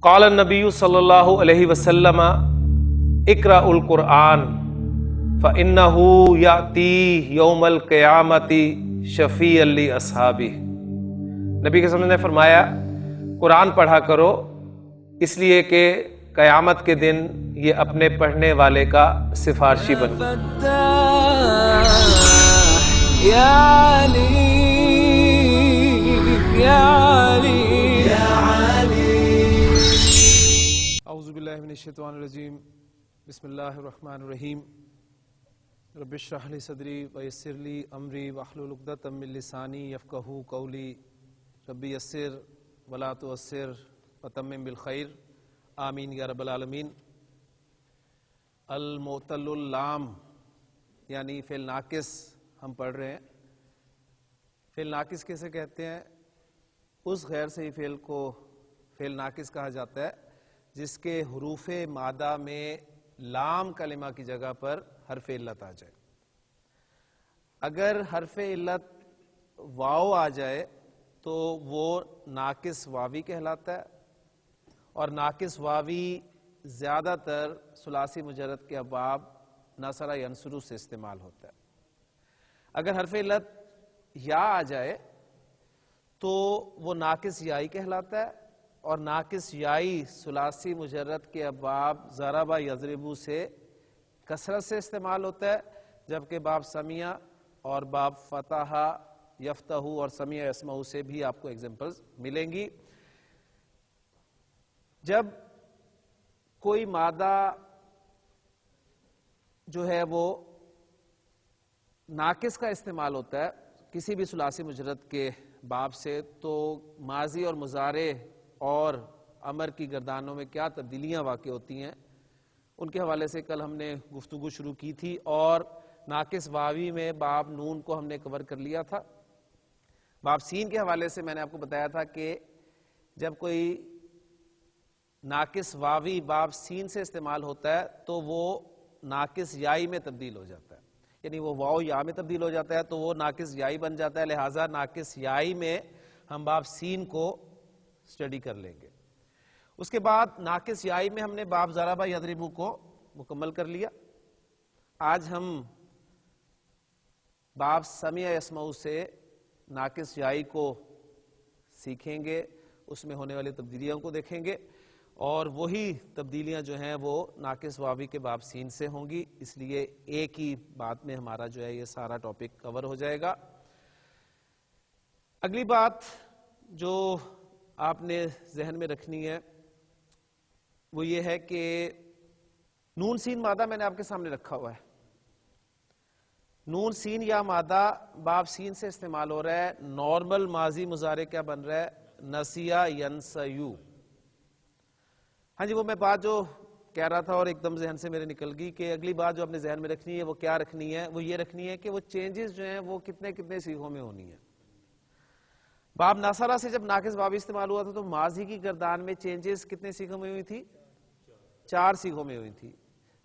قال النبی صلی اللہ علیہ وسلم اقرأ القرآن فإنہ یأتی یوم القیامت شفیعا لأصحابہ۔ نبی کے وسلم نے فرمایا قرآن پڑھا کرو اس لیے کہ قیامت کے دن یہ اپنے پڑھنے والے کا سفارشی بنے۔ اعوذ باللہ من الشیطان الرجیم، بسم اللہ الرحمن الرحیم۔ رب اشرح لی صدری ویسر لی امری واحلل عقدۃ من لسانی یفقہوا قولی، رب یسر ولا تعسر وتمم بالخیر، آمین یا رب العالمین۔ المعتل اللام یعنی فعل ناقص ہم پڑھ رہے ہیں۔ فعل ناقص کیسے کہتے ہیں؟ اس غیر صحیح فعل کو فعل ناقص کہا جاتا ہے جس کے حروف مادہ میں لام کلمہ کی جگہ پر حرف علت آ جائے۔ اگر حرف علت واو آ جائے تو وہ ناقص واوی کہلاتا ہے، اور ناقص واوی زیادہ تر ثلاثی مجرد کے ابواب نصر ینصر سے استعمال ہوتا ہے۔ اگر حرف علت یا آ جائے تو وہ ناقص یائی کہلاتا ہے، اور ناقص یائی ثلاثی مجرد کے ابواب ضرب یضرب سے کثرت سے استعمال ہوتا ہے، جبکہ باب سمیع اور باب فتح یفتح اور سمیع یسمع سے بھی آپ کو ایگزامپلز ملیں گی۔ جب کوئی مادہ جو ہے وہ ناقص کا استعمال ہوتا ہے کسی بھی ثلاثی مجرد کے باب سے، تو ماضی اور مضارع اور امر کی گردانوں میں کیا تبدیلیاں واقع ہوتی ہیں ان کے حوالے سے کل ہم نے گفتگو شروع کی تھی، اور ناقص واوی میں باب نون کو ہم نے کور کر لیا تھا۔ باب سین کے حوالے سے میں نے آپ کو بتایا تھا کہ جب کوئی ناقص واوی باب سین سے استعمال ہوتا ہے تو وہ ناقص یائی میں تبدیل ہو جاتا ہے، یعنی وہ واو یا میں تبدیل ہو جاتا ہے تو وہ ناقص یائی بن جاتا ہے، لہٰذا ناقص یائی میں ہم باب سین کو اسٹڈی کر لیں گے۔ اس کے بعد ناقص یائی میں ہم نے باب ضرب یضرب کو مکمل کر لیا۔ آج ہم باب سمیع یسمع سے ناقص یائی کو سیکھیں گے، اس میں ہونے والی تبدیلیوں کو دیکھیں گے، اور وہی تبدیلیاں جو ہیں وہ ناقص واوی کے باب سین سے ہوں گی، اس لیے ایک ہی بات میں ہمارا جو ہے یہ سارا ٹاپک کور ہو جائے گا۔ اگلی بات جو آپ نے ذہن میں رکھنی ہے وہ یہ ہے کہ نون سین مادہ میں نے آپ کے سامنے رکھا ہوا ہے۔ نون سین یا مادہ باب سین سے استعمال ہو رہا ہے، نارمل ماضی مضارع کیا بن رہا ہے؟ نسیا ینسیو۔ ہاں جی، وہ میں بات جو کہہ رہا تھا اور ایک دم ذہن سے میرے نکل گئی کہ اگلی بات جو اپنے ذہن میں رکھنی ہے وہ کیا رکھنی ہے؟ وہ یہ رکھنی ہے کہ وہ چینجز جو ہیں وہ کتنے کتنے صیغوں میں ہونی ہے۔ باب ناصرہ سے جب ناقص واوی استعمال ہوا تھا تو ماضی کی گردان میں چینجز کتنے صیغوں میں ہوئی تھی؟ 4 صیغوں میں ہوئی تھی۔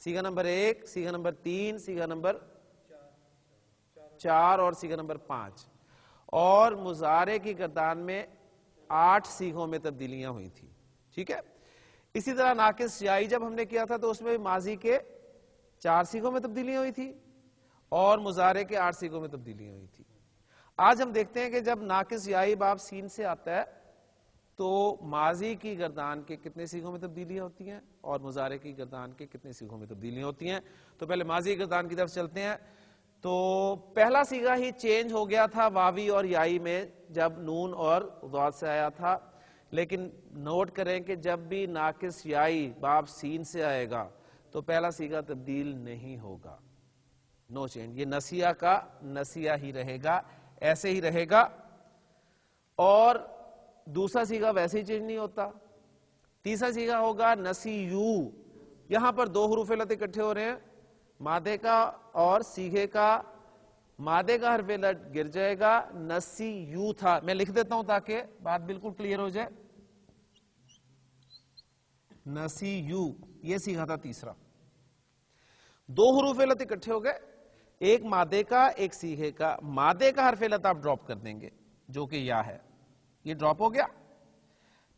صیغہ نمبر 1، صیغہ نمبر 3، صیغہ نمبر 4 اور صیغہ نمبر 5، اور مضارع کی گردان میں 8 صیغوں میں تبدیلیاں ہوئی تھی۔ ٹھیک ہے، اسی طرح ناقص یائی جب ہم نے کیا تھا تو اس میں ماضی کے 4 صیغوں میں تبدیلیاں ہوئی تھی اور مضارع کے 8 صیغوں میں تبدیلیاں ہوئی تھی۔ آج ہم دیکھتے ہیں کہ جب ناقص یائی باب سین سے آتا ہے تو ماضی کی گردان کے کتنے صیغوں میں تبدیلیاں ہوتی ہیں اور مضارع کی گردان کے کتنے صیغوں میں تبدیلیاں ہوتی ہیں۔ تو پہلے ماضی کی گردان کی طرف چلتے ہیں۔ تو پہلا صیغہ ہی چینج ہو گیا تھا واوی اور یائی میں جب نون اور ضاد سے آیا تھا، لیکن نوٹ کریں کہ جب بھی ناقص یائی باب سین سے آئے گا تو پہلا صیغہ تبدیل نہیں ہوگا، نو چینج، یہ نسیہ کا نسیہ ہی رہے گا، ایسے ہی رہے گا، اور دوسرا صیغہ ویسے ہی چینج نہیں ہوتا۔ تیسرا صیغہ ہوگا نسیو، یہاں پر 2 حروف علت اکٹھے ہو رہے ہیں، مادے کا اور صیغے کا۔ مادے کا حرف علت گر جائے گا، نسیو تھا، میں لکھ دیتا ہوں تاکہ بات بالکل کلیئر ہو جائے۔ نسیو، یہ صیغہ تھا تیسرا۔ 2 حروف علت اکٹھے ہو گئے، ایک مادے کا ایک صیغے کا۔ مادے کا حرف علت آپ ڈراپ کر دیں گے جو کہ یا ہے، یہ ڈراپ ہو گیا۔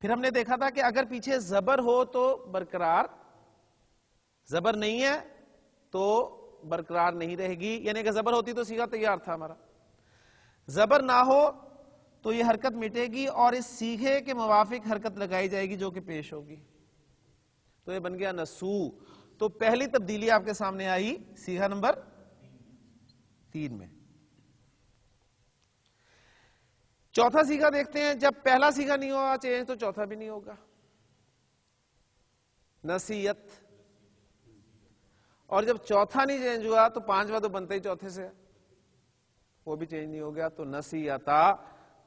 پھر ہم نے دیکھا تھا کہ اگر پیچھے زبر ہو تو برقرار، زبر نہیں ہے تو برقرار نہیں رہے گی، یعنی کہ زبر ہوتی تو صیغہ تیار تھا ہمارا، زبر نہ ہو تو یہ حرکت مٹے گی اور اس صیغے کے موافق حرکت لگائی جائے گی جو کہ پیش ہوگی، تو یہ بن گیا نسو۔ تو پہلی تبدیلی آپ کے سامنے آئی صیغہ نمبر 3 میں۔ چوتھا صیغہ دیکھتے ہیں، جب پہلا صیغہ نہیں ہوا چینج تو چوتھا بھی نہیں ہوگا، نسیت، اور جب چوتھا نہیں چینج ہوا تو پانچواں تو بنتا ہی چوتھے سے، وہ بھی چینج نہیں ہو گیا، تو نسیتا۔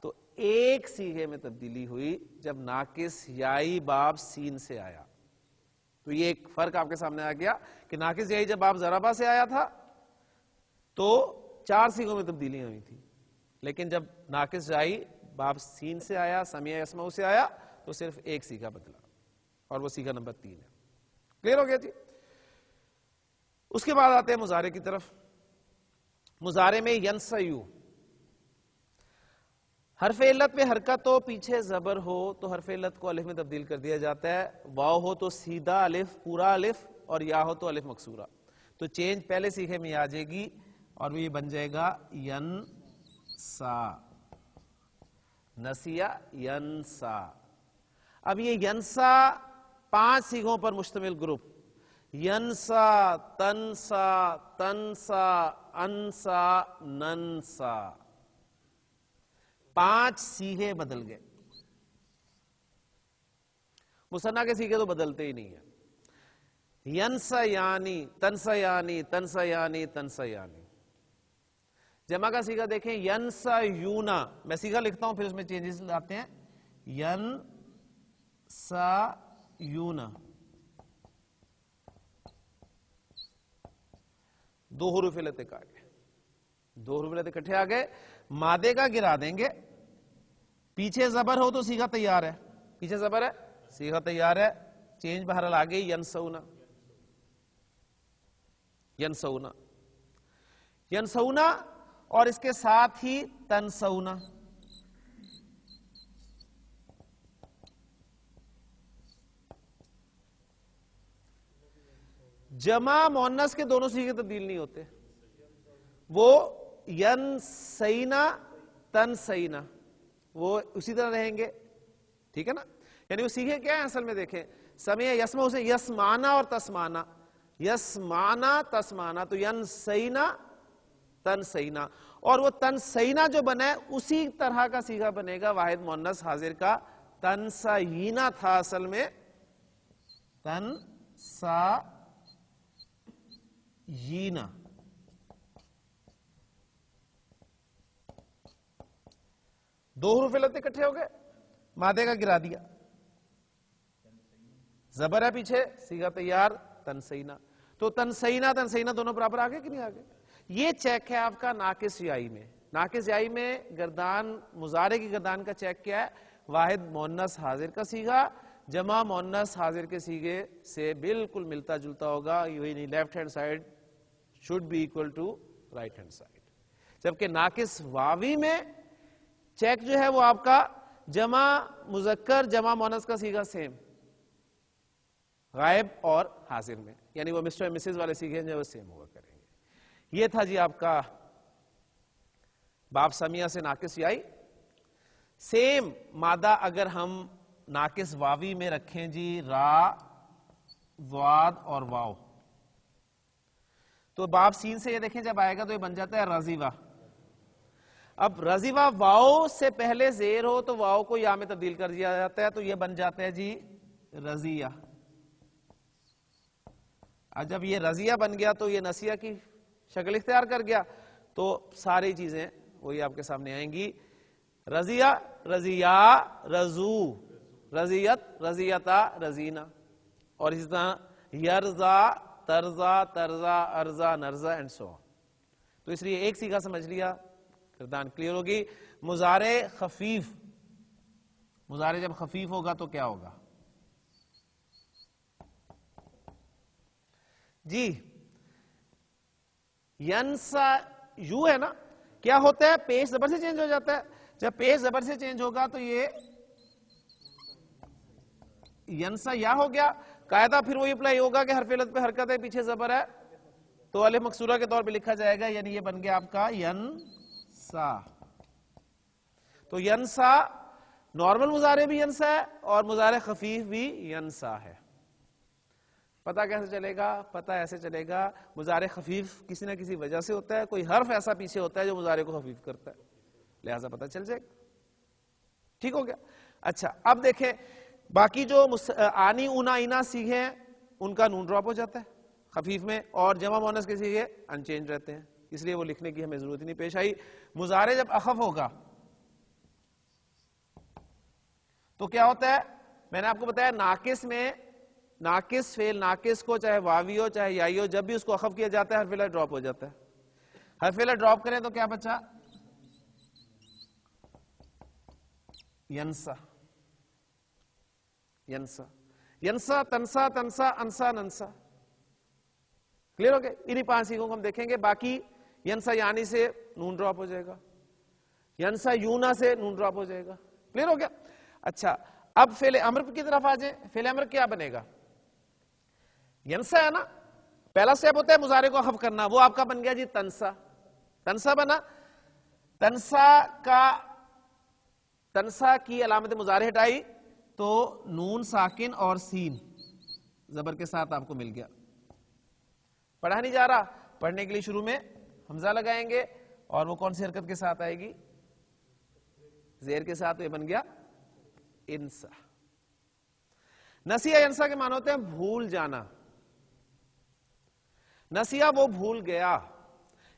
تو ایک صیغے میں تبدیلی ہوئی جب ناقص یائی باب سین سے آیا، تو یہ ایک فرق آپ کے سامنے آ گیا کہ ناقص یائی جب باب ضربہ سے آیا تھا تو 4 صیغوں میں تبدیلیاں ہوئی تھی، لیکن جب ناقص یائی باب سین سے آیا، سمیع یسمعو سے آیا، تو صرف ایک صیغہ بدلا اور وہ صیغہ نمبر 3 ہے۔ کلیئر ہو گیا جی؟ اس کے بعد آتے ہیں مضارع کی طرف۔ مضارع میں ینسیو، حرف علت میں حرکت ہو، پیچھے زبر ہو تو حرف علت کو الف میں تبدیل کر دیا جاتا ہے، واو ہو تو سیدھا الف پورا الف، اور یا ہو تو الف مکسورہ، تو چینج پہلے صیغے میں آ جائے گی اور وہ یہ بن جائے گا ینسا، نسیہ ینسا۔ اب یہ ینسا 5 صیغوں پر مشتمل گروپ، ینسا، تنسا، تنسا، انسا، ننسا، 5 صیغے بدل گئے۔ مثنیٰ کے صیغے تو بدلتے ہی نہیں ہیں، ینسا یعنی، تنسا یعنی، تنسا یعنی، تنسا یعنی۔ جمع کا صیغہ دیکھیں، ینسا یونا، میں صیغہ لکھتا ہوں پھر اس میں چینجز لاتے ہیں، ینسا یونا، 2 حروف علت آ گئے، 2 حروف علت اکٹھے آ گئے، مادے کا گرا دیں گے، پیچھے زبر ہو تو صیغہ تیار ہے، پیچھے زبر ہے صیغہ تیار ہے، چینج بہرحال آ گئی، ینسونا، ینسونا، ینسونا، اور اس کے ساتھ ہی تنسونا، جمع مؤنث کے دونوں صیغے تبدیل نہیں ہوتے، وہ ینسینا تنسینا وہ اسی طرح رہیں گے، ٹھیک ہے نا؟ یعنی وہ صیغے کیا ہیں اصل میں دیکھیں، سمیع یسمعو سے یسمانا اور تسمانا، یسمانا تسمانا، تو ینسینا تنسینا، اور وہ تنسینا جو بنا ہے اسی طرح کا صیغہ بنے گا واحد مؤنث حاضر کا، تنسینا تھا اصل میں، تنسینا، دو حروف علت اکٹھے ہو گئے، مادے کا گرا دیا، زبر ہے پیچھے، صیغہ تیار، تنسینا، تو تنسینا تنسینا دونوں برابر آگے کہ نہیں آگے؟ یہ چیک ہے آپ کا ناقص یائی میں، ناقص یائی میں گردان، مضارع کی گردان کا چیک کیا ہے؟ واحد مؤنث حاضر کا صیغہ جمع مؤنث حاضر کے صیغے سے بالکل ملتا جلتا ہوگا، یعنی left hand side should be equal to right hand side, جبکہ ناقص واوی میں چیک جو ہے وہ آپ کا جمع مذکر جمع مؤنث کا صیغہ سیم، غائب اور حاضر میں، یعنی وہ مسٹر مسز والے صیغے جو وہ سیم ہوا کریں گے۔ یہ تھا جی آپ کا باب سمیہ سے ناقص یائی۔ سیم مادہ اگر ہم ناقص واوی میں رکھیں جی، را، ضاد اور واو، تو باب سین سے یہ دیکھیں جب آئے گا تو یہ بن جاتا ہے رضیوہ۔ اب رضیوہ واو سے پہلے زیر ہو تو واو کو یا میں تبدیل کر دیا جاتا ہے، تو یہ بن جاتا ہے جی رضیہ۔ اب جب یہ رضیہ بن گیا تو یہ نسیہ کی شکل اختیار کر گیا، تو ساری چیزیں وہی آپ کے سامنے آئیں گی، رضیہ، رضیہ، رضو، رضیت، رضیتا، رضینا، اور اسی طرح یرزا، ترزا، ترزا، ارزا، نرزا اینڈ سو آن۔ تو اس لیے ایک صیغہ سمجھ لیا، گردان کلیئر ہوگی۔ مضارع خفیف، مضارع جب خفیف ہوگا تو کیا ہوگا جی؟ ینسا یو ہے نا، کیا ہوتا ہے؟ پیش زبر سے چینج ہو جاتا ہے، جب پیش زبر سے چینج ہوگا تو یہ ینسا یا ہو گیا قاعدہ پھر وہی اپلائی ہوگا کہ حرف علت پہ حرکت ہے پیچھے زبر ہے تو الف مکسورہ کے طور پہ لکھا جائے گا, یعنی یہ بن گیا آپ کا ینسا. تو ینسا نارمل مضارع بھی ینسا ہے اور مضارع خفیف بھی ینسا ہے. پتہ کیسے چلے گا؟ پتہ ایسے چلے گا مضارع خفیف کسی نہ کسی وجہ سے ہوتا ہے, کوئی حرف ایسا پیچھے ہوتا ہے جو مضارع کو خفیف کرتا ہے, لہذا پتہ چل جائے گا. ٹھیک ہو گیا. اچھا اب دیکھیں باقی جو آنی اونا اینا سیغے ہیں ان کا نون ڈراپ ہو جاتا ہے خفیف میں, اور جمع مؤنث کے سیغے انچینج رہتے ہیں, اس لیے وہ لکھنے کی ہمیں ضرورت نہیں پیش آئی. مضارع جب اخف ہوگا تو کیا ہوتا ہے؟ میں نے آپ کو بتایا ناقص میں ناقص فعل ناقص کو چاہے واوی ہو چاہے یائی ہو جب بھی اس کو اخف کیا جاتا ہے حرف علت ڈراپ ہو جاتا ہے. حرف علت ڈراپ کریں تو کیا بچا؟ ینسا. ینسا ینسا تنسا تنسا انسا ننسا. کلیئر ہو گئے؟ انہی 5 سیغوں کو ہم دیکھیں گے. باقی ینسا یعنی سے نون ڈراپ ہو جائے گا, ینسا یونا سے نون ڈراپ ہو جائے گا. کلیئر ہو گیا؟ اچھا اب فعل امر کی طرف آ جائیں. فعل امر کیا بنے گا؟ ینسا ہے نا, پہلا اسٹیپ ہوتا ہے مضارع کو اخف کرنا, وہ آپ کا بن گیا جی تنسا. تنسا بنا. تنسا کی علامت مضارع ہٹائی تو نون ساکن اور سین زبر کے ساتھ آپ کو مل گیا. پڑھا نہیں جا رہا, پڑھنے کے لیے شروع میں حمزہ لگائیں گے اور وہ کون سی حرکت کے ساتھ آئے گی؟ زیر کے ساتھ. یہ بن گیا انسا. نسیہ ینسا کے معنی ہوتے ہیں بھول جانا. نسیہ وہ بھول گیا,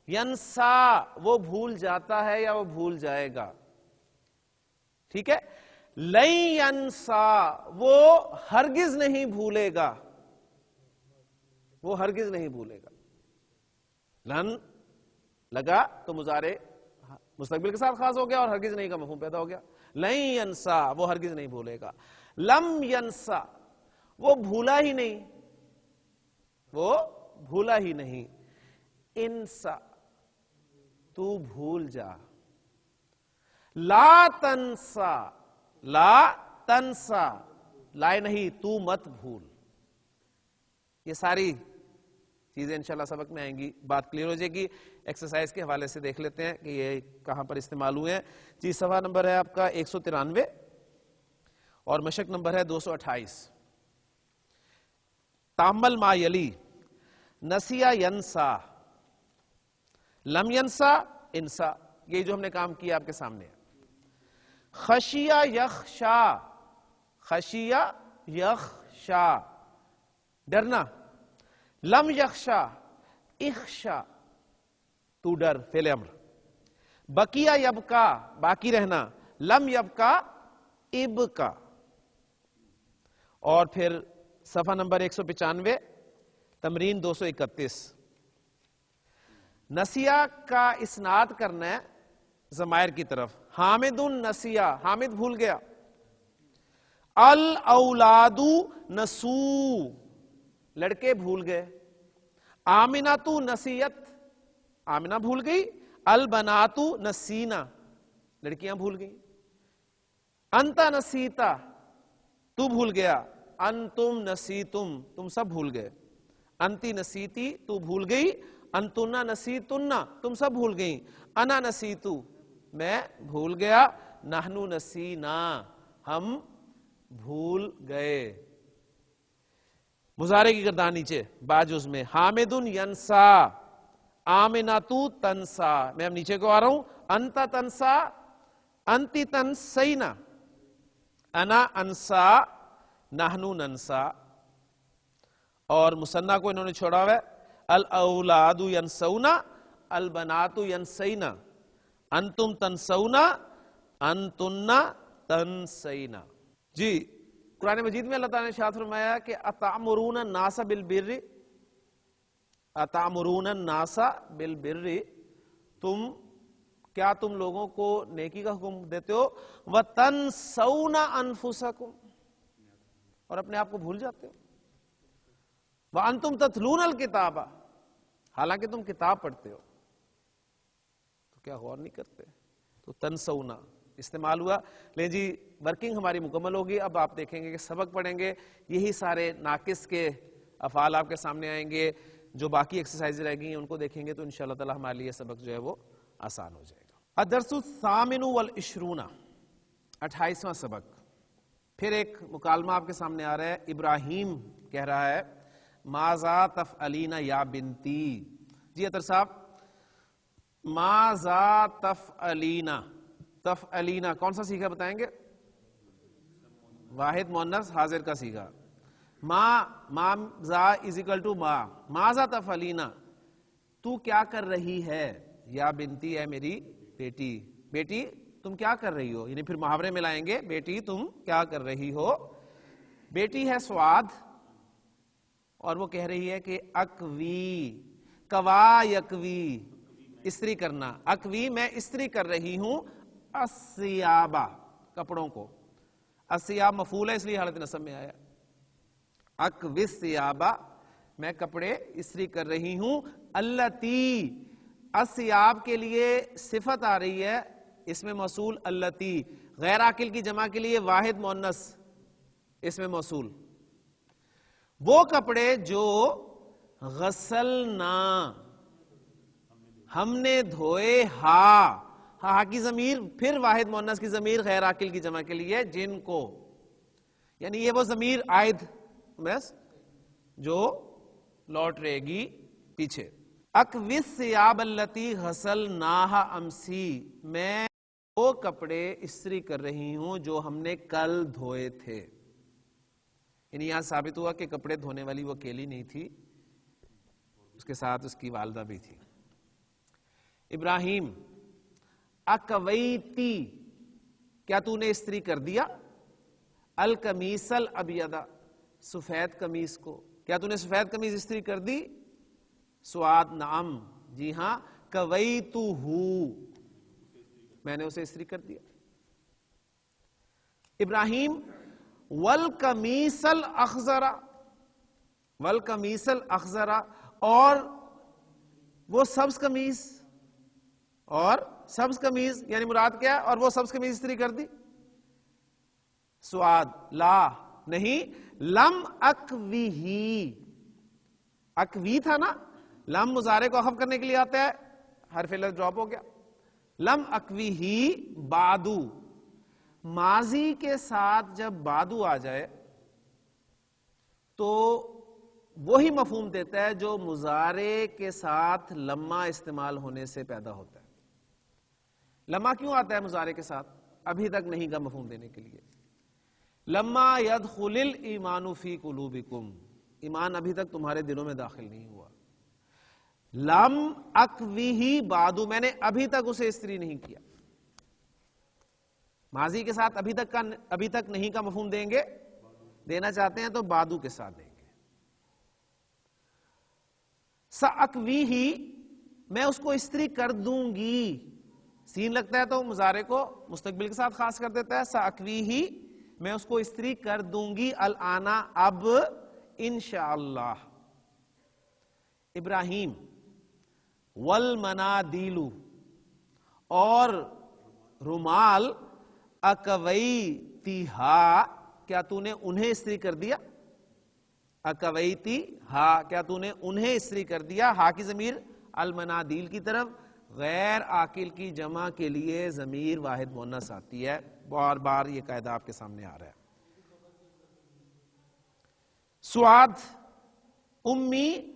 ینسا وہ بھول جاتا ہے یا وہ بھول جائے گا. ٹھیک ہے. لن ینسا وہ ہرگز نہیں بھولے گا, وہ ہرگز نہیں بھولے گا. لن لگا تو مضارع مستقبل کے ساتھ خاص ہو گیا اور ہرگز نہیں کا مفہوم پیدا ہو گیا. لن ینسا وہ ہرگز نہیں بھولے گا. لم ینسا وہ بھولا ہی نہیں, وہ بھولا ہی نہیں. انسا تو بھول جا. لا تنسا لا تنسا لائے نہیں تو مت بھول. یہ ساری چیزیں انشاءاللہ سبق میں آئیں گی, بات کلیئر ہو جائے گی. ایکسرسائز کے حوالے سے دیکھ لیتے ہیں کہ یہ کہاں پر استعمال ہوئے ہیں. جی صفحہ نمبر ہے آپ کا 193 اور مشق نمبر ہے 228. تامل ما یلی نسیہ ینسا لم ینسا انسا, یہ جو ہم نے کام کیا آپ کے سامنے ہے. خشیہ یخشا خشیہ یخشا ڈرنا. لم یخشا اخشا تو ڈر فعل امر. بقیہ یبکا باقی رہنا. لم یبکا ابکا. اور پھر صفحہ نمبر 195 تمرین 231. نسیہ کا اسناد کرنا ہے ضمائر کی طرف. حامد نسیہ حامد بھول گیا. الاولاد نسو لڑکے بھول گئے. آمنہ نسیت آمنہ بھول گئی. البنات نسینا لڑکیاں بھول گئی. انت نسیتا تو بھول گیا. انتم نسیتم تم سب بھول گئے. انتی نسیتی تو بھول گئی. انتنا نسیتنا تم سب بھول گئی. انا نسیتو میں بھول گیا. نحنو نسینا ہم بھول گئے. مضارع کی گردان نیچے باجوز میں. حامد ینسا آمناتو تنسا. میں اب نیچے کو آ رہا ہوں. انت تنسا انتی تنسینا انا انسا نحنو ننسا. اور مثنیٰ کو انہوں نے چھوڑا ہوا ہے. الاولاد ینسونا البنات ینسینا انتم تنسونا انتنا تنسینا. جی قرآن مجید میں اللہ تعالیٰ نے ارشاد فرمایا کہ اتامرون الناس بالبر اتامرون الناس بالبر کیا تم لوگوں کو نیکی کا حکم دیتے ہو. وتنسون انفسکم اور اپنے آپ کو بھول جاتے ہو. وانتم تتلون الکتاب حالانکہ تم کتاب پڑھتے ہو تو کیا غور نہیں کرتے. تو تنسونا استعمال ہوا. لیں جی ورکنگ ہماری مکمل ہوگی. اب آپ دیکھیں گے کہ سبق پڑھیں گے, یہی سارے ناقص کے افعال آپ کے سامنے آئیں گے. جو باقی ایکسرسائز رہ گئی ہیں ان کو دیکھیں گے تو انشاءاللہ تعالی ہمارے لیے سبق جو ہے وہ آسان ہو جائے گا. الدرس الثامن والعشرون, 28واں سبق. پھر ایک مکالمہ آپ کے سامنے آ رہا ہے. ابراہیم کہہ رہا ہے ماذا تفعلین یا بنتی. جی اطہر صاحب, ماذا تفعلین, تفعلین کون سا سیغہ بتائیں گے؟ واحد مؤنث حاضر کا سیغہ. ما ذا از اکول ٹو ما. ماذا تفعلین, تو کیا کر رہی ہے؟ یا بنتی, ہے میری بیٹی. بیٹی تم کیا کر رہی ہو, یعنی پھر محاورے میں لائیں گے بیٹی تم کیا کر رہی ہو. بیٹی ہے سعاد اور وہ کہہ رہی ہے کہ اکوی, کوا یکوی, استری کرنا. اکوی میں استری کر رہی ہوں, الثیابہ کپڑوں کو. الثیاب مفعول ہے اس لیے حالت نصب میں آیا. اکوی الثیابہ میں کپڑے استری کر رہی ہوں. اللتی, الثیاب کے لیے صفت آ رہی ہے, اس میں موصول اللتی. غیر عاقل کی جمع کے لیے واحد مؤنث اس میں موصول. وہ کپڑے جو غسلنا ہم نے دھوئے, ہا کی ضمیر پھر واحد مؤنث کی ضمیر غیر عاقل کی جمع کے لیے, جن کو, یعنی یہ وہ ضمیر عائد بس جو لوٹ رہے گی پیچھے. اکوی الثیاب اللتی غسلناہا امسی, میں وہ کپڑے استری کر رہی ہوں جو ہم نے کل دھوئے تھے. یعنی یہاں ثابت ہوا کہ کپڑے دھونے والی وہ اکیلی نہیں تھی, اس کے ساتھ اس کی والدہ بھی تھی. ابراہیم اکویتی, کیا تو نے استری کر دیا؟ القمیص الابیض, سفید قمیص کو, کیا تو نے سفید قمیص استری کر دی؟ سعاد نعم, جی ہاں. کویتہ, میں نے اسے استری کر دیا. ابراہیم والقمیص الاخضر, والقمیص الاخضر, اور وہ سبز قمیص, اور سبز قمیص یعنی مراد کیا ہے؟ اور وہ سبز قمیص استری کر دی. سعاد لا نہیں, لم اکویہی, اکوی تھا نا, لم مضارع کو اخف کرنے کے لیے آتا ہے, حرف علت ڈراپ ہو گیا. لم اکویہی بعدو, ماضی کے ساتھ جب بعدو آ جائے تو وہی مفہوم دیتا ہے جو مضارع کے ساتھ لما استعمال ہونے سے پیدا ہوتا ہے. لما کیوں آتا ہے مضارع کے ساتھ؟ ابھی تک نہیں کا مفہوم دینے کے لیے. لما يدخل الایمان فی قلوبکم, ایمان ابھی تک تمہارے دلوں میں داخل نہیں ہوا. لم اکویہ بعدو, میں نے ابھی تک اسے استری نہیں کیا. ماضی کے ساتھ ابھی تک نہیں کا مفہوم دیں گے, دینا چاہتے ہیں تو بعدو کے ساتھ دیں گے. ساکویہ, میں اس کو استری کر دوں گی. سین لگتا ہے تو مضارع کو مستقبل کے ساتھ خاص کر دیتا ہے. ساکویہ, میں اس کو استری کر دوں گی. الانا, اب, انشاءاللہ. ابراہیم والمنادیل, اور رومال, اکویتیہا, کیا تو نے انہیں استری کر دیا؟ اکویتیہا, کیا تو نے انہیں استری کر دیا؟ ہا کی ضمیر المنادیل کی طرف, غیر عاقل کی جمع کے لیے ضمیر واحد مؤنث آتی ہے. بار بار یہ قاعدہ آپ کے سامنے آ رہا ہے. سعاد امی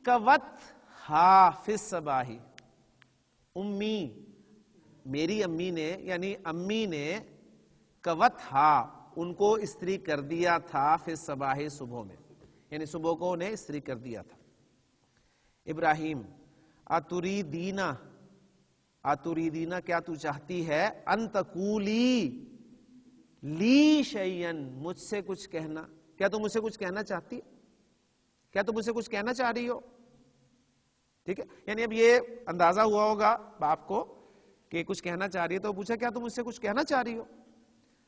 کوت ہا فی الصباح, امی میری امی نے, یعنی امی نے, کوت ہا ان کو استری کر دیا تھا, فی الصباح صبح میں, یعنی صبح کو انہیں استری کر دیا تھا. ابراہیم اتریدینا, اتریدینا, کیا تو چاہتی ہے؟ ان تقولی لی شیئن, مجھ سے کچھ کہنا, کیا تم مجھ سے کچھ کہنا چاہتی؟ کیا تم مجھ سے کچھ کہنا چاہ رہی ہو؟ ٹھیک ہے, یعنی اب یہ اندازہ ہوا ہوگا باپ کو کہ کچھ کہنا چاہ رہی ہے, تو پوچھا کیا تم مجھ سے کچھ کہنا چاہ رہی ہو؟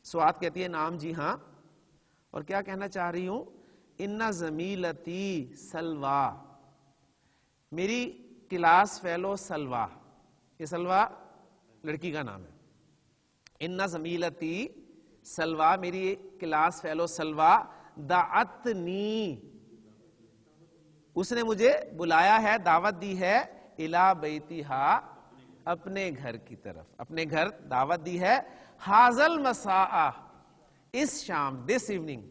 سعاد کہتی ہے نام, جی ہاں. اور کیا کہنا چاہ رہی ہوں؟ ان زمیلتی سلوا, میری کلاس فیلو سلوا, یہ سلوا لڑکی کا نام ہے. ان زمیلتی سلوا، میری کلاس فیلو سلوا، دعتنی، اس نے مجھے بلایا ہے، دعوت دی ہے، الی بیتہا، اپنے گھر کی طرف، اپنے گھر دعوت دی ہے، حاضل مساء، اس شام، دس ایوننگ،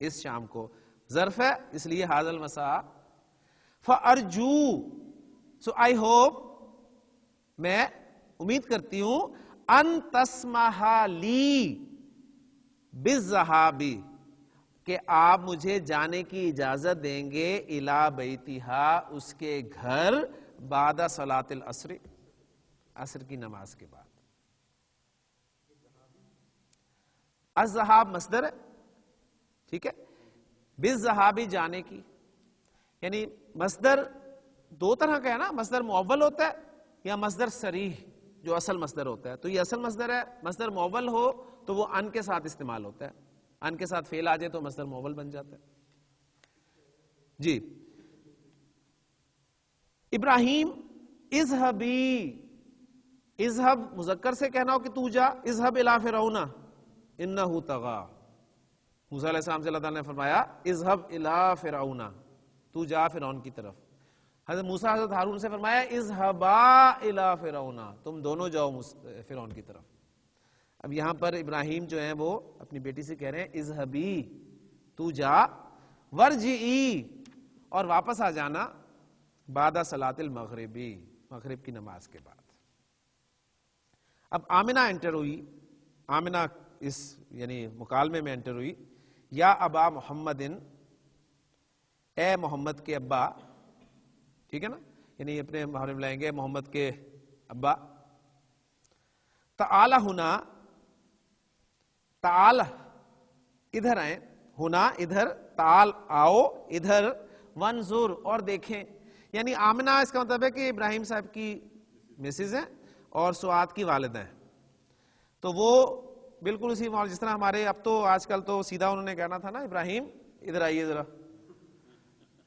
اس شام کو، ظرف ہے اس لیے حاضل مساء، فارجو، سو آئی ہوپ، میں امید کرتی ہوں، ان تسمح لی بالذہاب، کہ آپ مجھے جانے کی اجازت دیں گے، الی بیتہا، اس کے گھر، بعد صلاۃ العصر، عصر کی نماز کے بعد۔ الذہاب مصدر ہے، ٹھیک ہے، بالذہاب، جانے کی، یعنی مصدر دو طرح کا ہے نا، مصدر مؤول ہوتا ہے یا مصدر صریح جو اصل مصدر ہوتا ہے، تو یہ اصل مصدر ہے، مصدر مؤول ہو تو وہ ان کے ساتھ استعمال ہوتا ہے، ان کے ساتھ فعل آ جائے تو مصدر مؤول بن جاتا ہے۔ جی، ابراہیم اذهبی، اذهب مذکر سے کہنا ہو کہ تو جا، اذهب الی فرعون انہ طغی، موسیٰ علیہ السلام سے اللہ تعالیٰ نے فرمایا اذهب الی فرعون، تو جا فرعون کی طرف۔ حضرت موسیٰ حضرت ہارون سے فرمایا اذهبا الی فرعون، تم دونوں جاؤ فرعون کی طرف۔ اب یہاں پر ابراہیم جو ہیں وہ اپنی بیٹی سے کہہ رہے ہیں اذهبی، تو جا، ورجعی، اور واپس آ جانا، بعد صلاۃ المغربی، مغرب کی نماز کے بعد۔ اب آمنہ انٹر ہوئی، آمنہ اس یعنی مکالمے میں انٹر ہوئی، یا ابا محمد، اے محمد کے ابا، ٹھیک ہے نا، یعنی اپنے محرم میں لائیں گے محمد کے ابا، تعال ہونا، تعال ادھر آئیں، ہونا ادھر، تعال آؤ ادھر، وانظر اور دیکھیں، یعنی آمنہ اس کا مطلب ہے کہ ابراہیم صاحب کی مسز ہیں اور سعاد کی والدہ ہیں، تو وہ بالکل اسی ماحول، جس طرح ہمارے اب تو آج کل تو سیدھا انہوں نے کہنا تھا نا ابراہیم ادھر آئیے ذرا،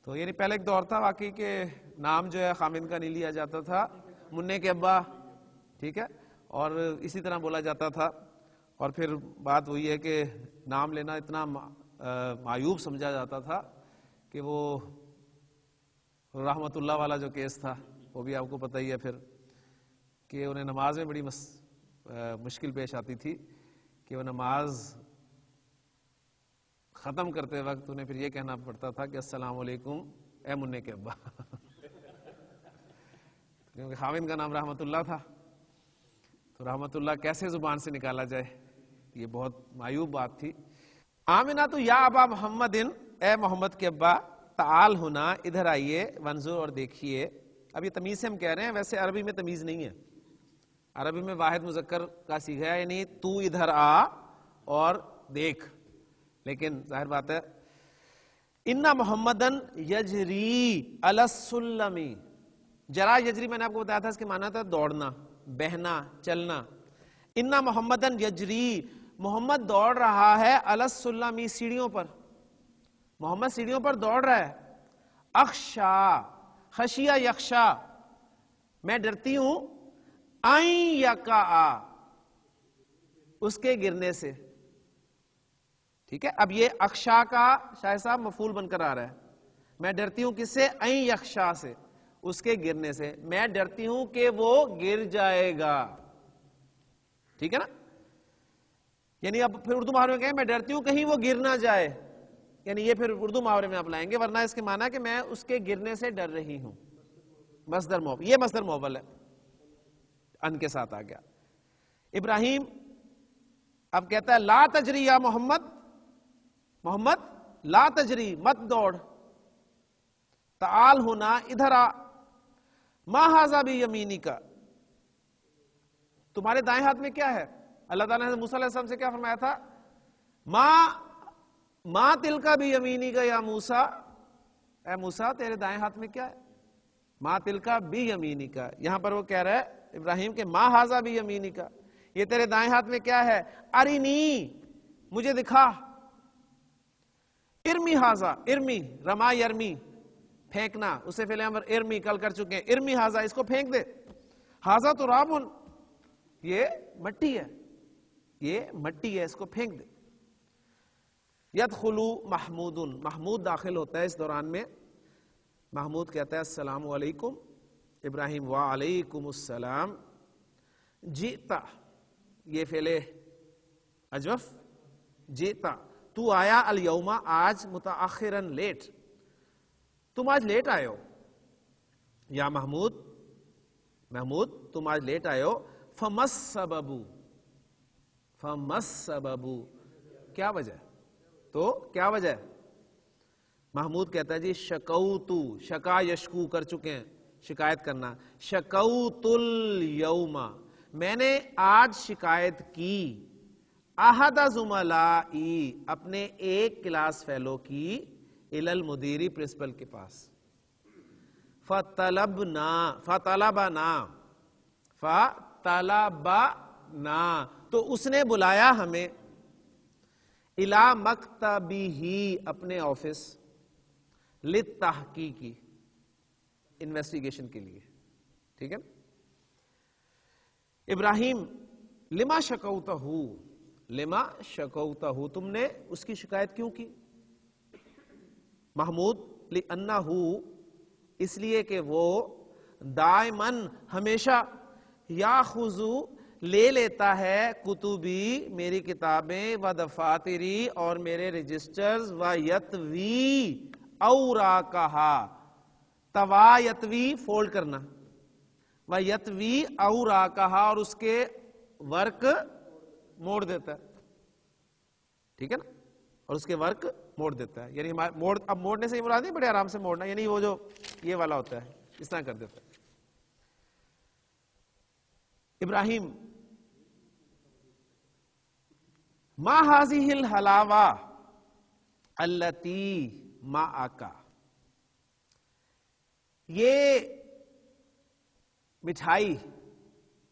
تو یعنی پہلے ایک دور تھا واقعی کہ نام جو ہے خامد کا نہیں لیا جاتا تھا، منع کے ابا، ٹھیک ہے، اور اسی طرح بولا جاتا تھا، اور پھر بات وہی ہے کہ نام لینا اتنا معیوب سمجھا جاتا تھا کہ وہ رحمت اللہ والا جو کیس تھا وہ بھی آپ کو پتہ ہی ہے، پھر کہ انہیں نماز میں بڑی مشکل پیش آتی تھی کہ وہ نماز ختم کرتے وقت انہیں پھر یہ کہنا پڑتا تھا کہ السلام علیکم اے منع کے ابا، کیونکہ خاوند کا نام رحمت اللہ تھا، تو رحمت اللہ کیسے زبان سے نکالا جائے، یہ بہت معیوب بات تھی۔ آمنہ تو یا ابا محمد، اے محمد کے ابا، تعال ہونا ادھر آئیے، وانظر اور دیکھیے۔ اب یہ تمیز سے ہم کہہ رہے ہیں، ویسے عربی میں تمیز نہیں ہے، عربی میں واحد مذکر کا صیغہ ہے، یعنی تو ادھر آ اور دیکھ، لیکن ظاہر بات ہے ان محمدن یجری علی السلم، جرا یجری میں نے آپ کو بتایا تھا اس کے معنی تھا دوڑنا، بہنا، چلنا۔ ان محمدن یجری، محمد دوڑ رہا ہے، علی السلم، سیڑھیوں پر، محمد سیڑھیوں پر دوڑ رہا ہے۔ اخشا، خشیہ یخشا، میں ڈرتی ہوں، این یقع، اس کے گرنے سے، ٹھیک ہے۔ اب یہ اخشا کا شاہ صاحب مفعول بن کر آ رہا ہے، میں ڈرتی ہوں کس سے؟ این یخشا سے، اس کے گرنے سے، میں ڈرتی ہوں کہ وہ گر جائے گا، ٹھیک ہے نا، یعنی اب پھر اردو محاورے میں کہیں میں ڈرتی ہوں کہیں وہ گر نہ جائے، یعنی یہ پھر اردو محاورے میں آپ لائیں گے، ورنہ اس کے معنی ہے کہ میں اس کے گرنے سے ڈر رہی ہوں، مصدر موول، یہ مصدر موول ہے، ان کے ساتھ آ گیا۔ ابراہیم اب کہتا ہے لا تجری یا محمد، محمد لا تجری، مت دوڑ، تعال ہونا ادھر آ، ما ھذا بیمینک، تمہارے دائیں ہاتھ میں کیا ہے؟ اللہ تعالیٰ نے موسیٰ علیہ السلام سے کیا فرمایا تھا؟ ما تلک بیمینک یا موسیٰ، اے موسیٰ تیرے دائیں ہاتھ میں کیا ہے؟ ما تلک بیمینک، یہاں پر وہ کہہ رہا ہے ابراہیم کہ ما ھذا بیمینک، یہ تیرے دائیں ہاتھ میں کیا ہے؟ ارنی، مجھے دکھا، ارمی ھذا، ارمی، رما یرمی، پھینکنا، اسے فعل امر ارمی کل کر چکے ہیں، ارمی ھذا، اس کو پھینک دے، ھذا تراب، یہ مٹی ہے، یہ مٹی ہے، اس کو پھینک دے. یدخلو محمود، محمود داخل ہوتا ہے اس دوران میں. محمود کہتا ہے السلام علیکم. ابراہیم وعلیکم السلام. جئتا، یہ فعل اجوف، جئتا تو آیا، الیوم آج، متاخرن لیٹ، تم آج لیٹ آئے ہو. یا محمود، محمود تم آج لیٹ آئے ہو. فمس سبب، فمس سبب، کیا وجہ؟ تو کیا وجہ ہے؟ محمود کہتا ہے جی شکوتو، شکا یشکو کر چکے ہیں، شکایت کرنا. شکوت الیوم، میں نے آج شکایت کی. احد زملائی، اپنے ایک کلاس فیلو کی. الی المدیری، پرنسپل کے پاس. فطلبنا، فطلبنا، فطلبنا، تو اس نے بلایا ہمیں. الی مکتبہ، اپنے آفس. للتحقیقی، انویسٹیگیشن کے لیے. ٹھیک ہے. ابراہیم لما شکوتہ، لما شکوتہ، تم نے اس کی شکایت کیوں کی؟ محمود لأنہ، اس لیے کہ وہ دائماً، ہمیشہ، یاخذ، لے لیتا ہے، کتبی، میری کتابیں، و دفاتری، اور میرے رجسٹرز، و یتوی اوراقہا، توا یتوی فولڈ کرنا، و یتوی اوراقہا، اور اس کے ورک موڑ دیتا ہے. ٹھیک ہے نا، اور اس کے ورک موڑ دیتا ہے. یعنی اب موڑنے سے یہ مراد نہیں بڑے آرام سے موڑنا، یعنی وہ جو یہ والا ہوتا ہے اس طرح کر دیتا ہے. ابراہیم ما هذه الحلاوہ التی معک، یہ مٹھائی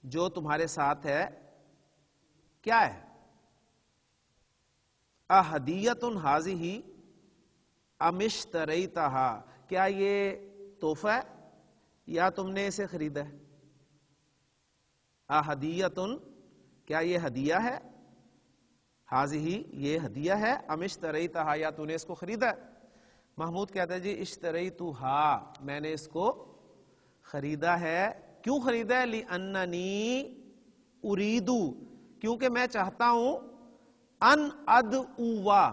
جو تمہارے ساتھ ہے کیا ہے؟ اہدیۃ ہذہ ام اشتریتہا، کیا یہ تحفہ ہے یا تم نے اسے خریدا ہے؟ اہدیۃ، کیا یہ ہدیہ ہے؟ ہذہ، یہ ہدیہ ہے. ام اشتریتہا، یا تو نے اس کو خریدا ہے؟ محمود کہتا ہے جی اشتریتہا، میں نے اس کو خریدا ہے. کیوں خریدا ہے؟ لأننی اریدو، کیونکہ میں چاہتا ہوں، ان ادعوا،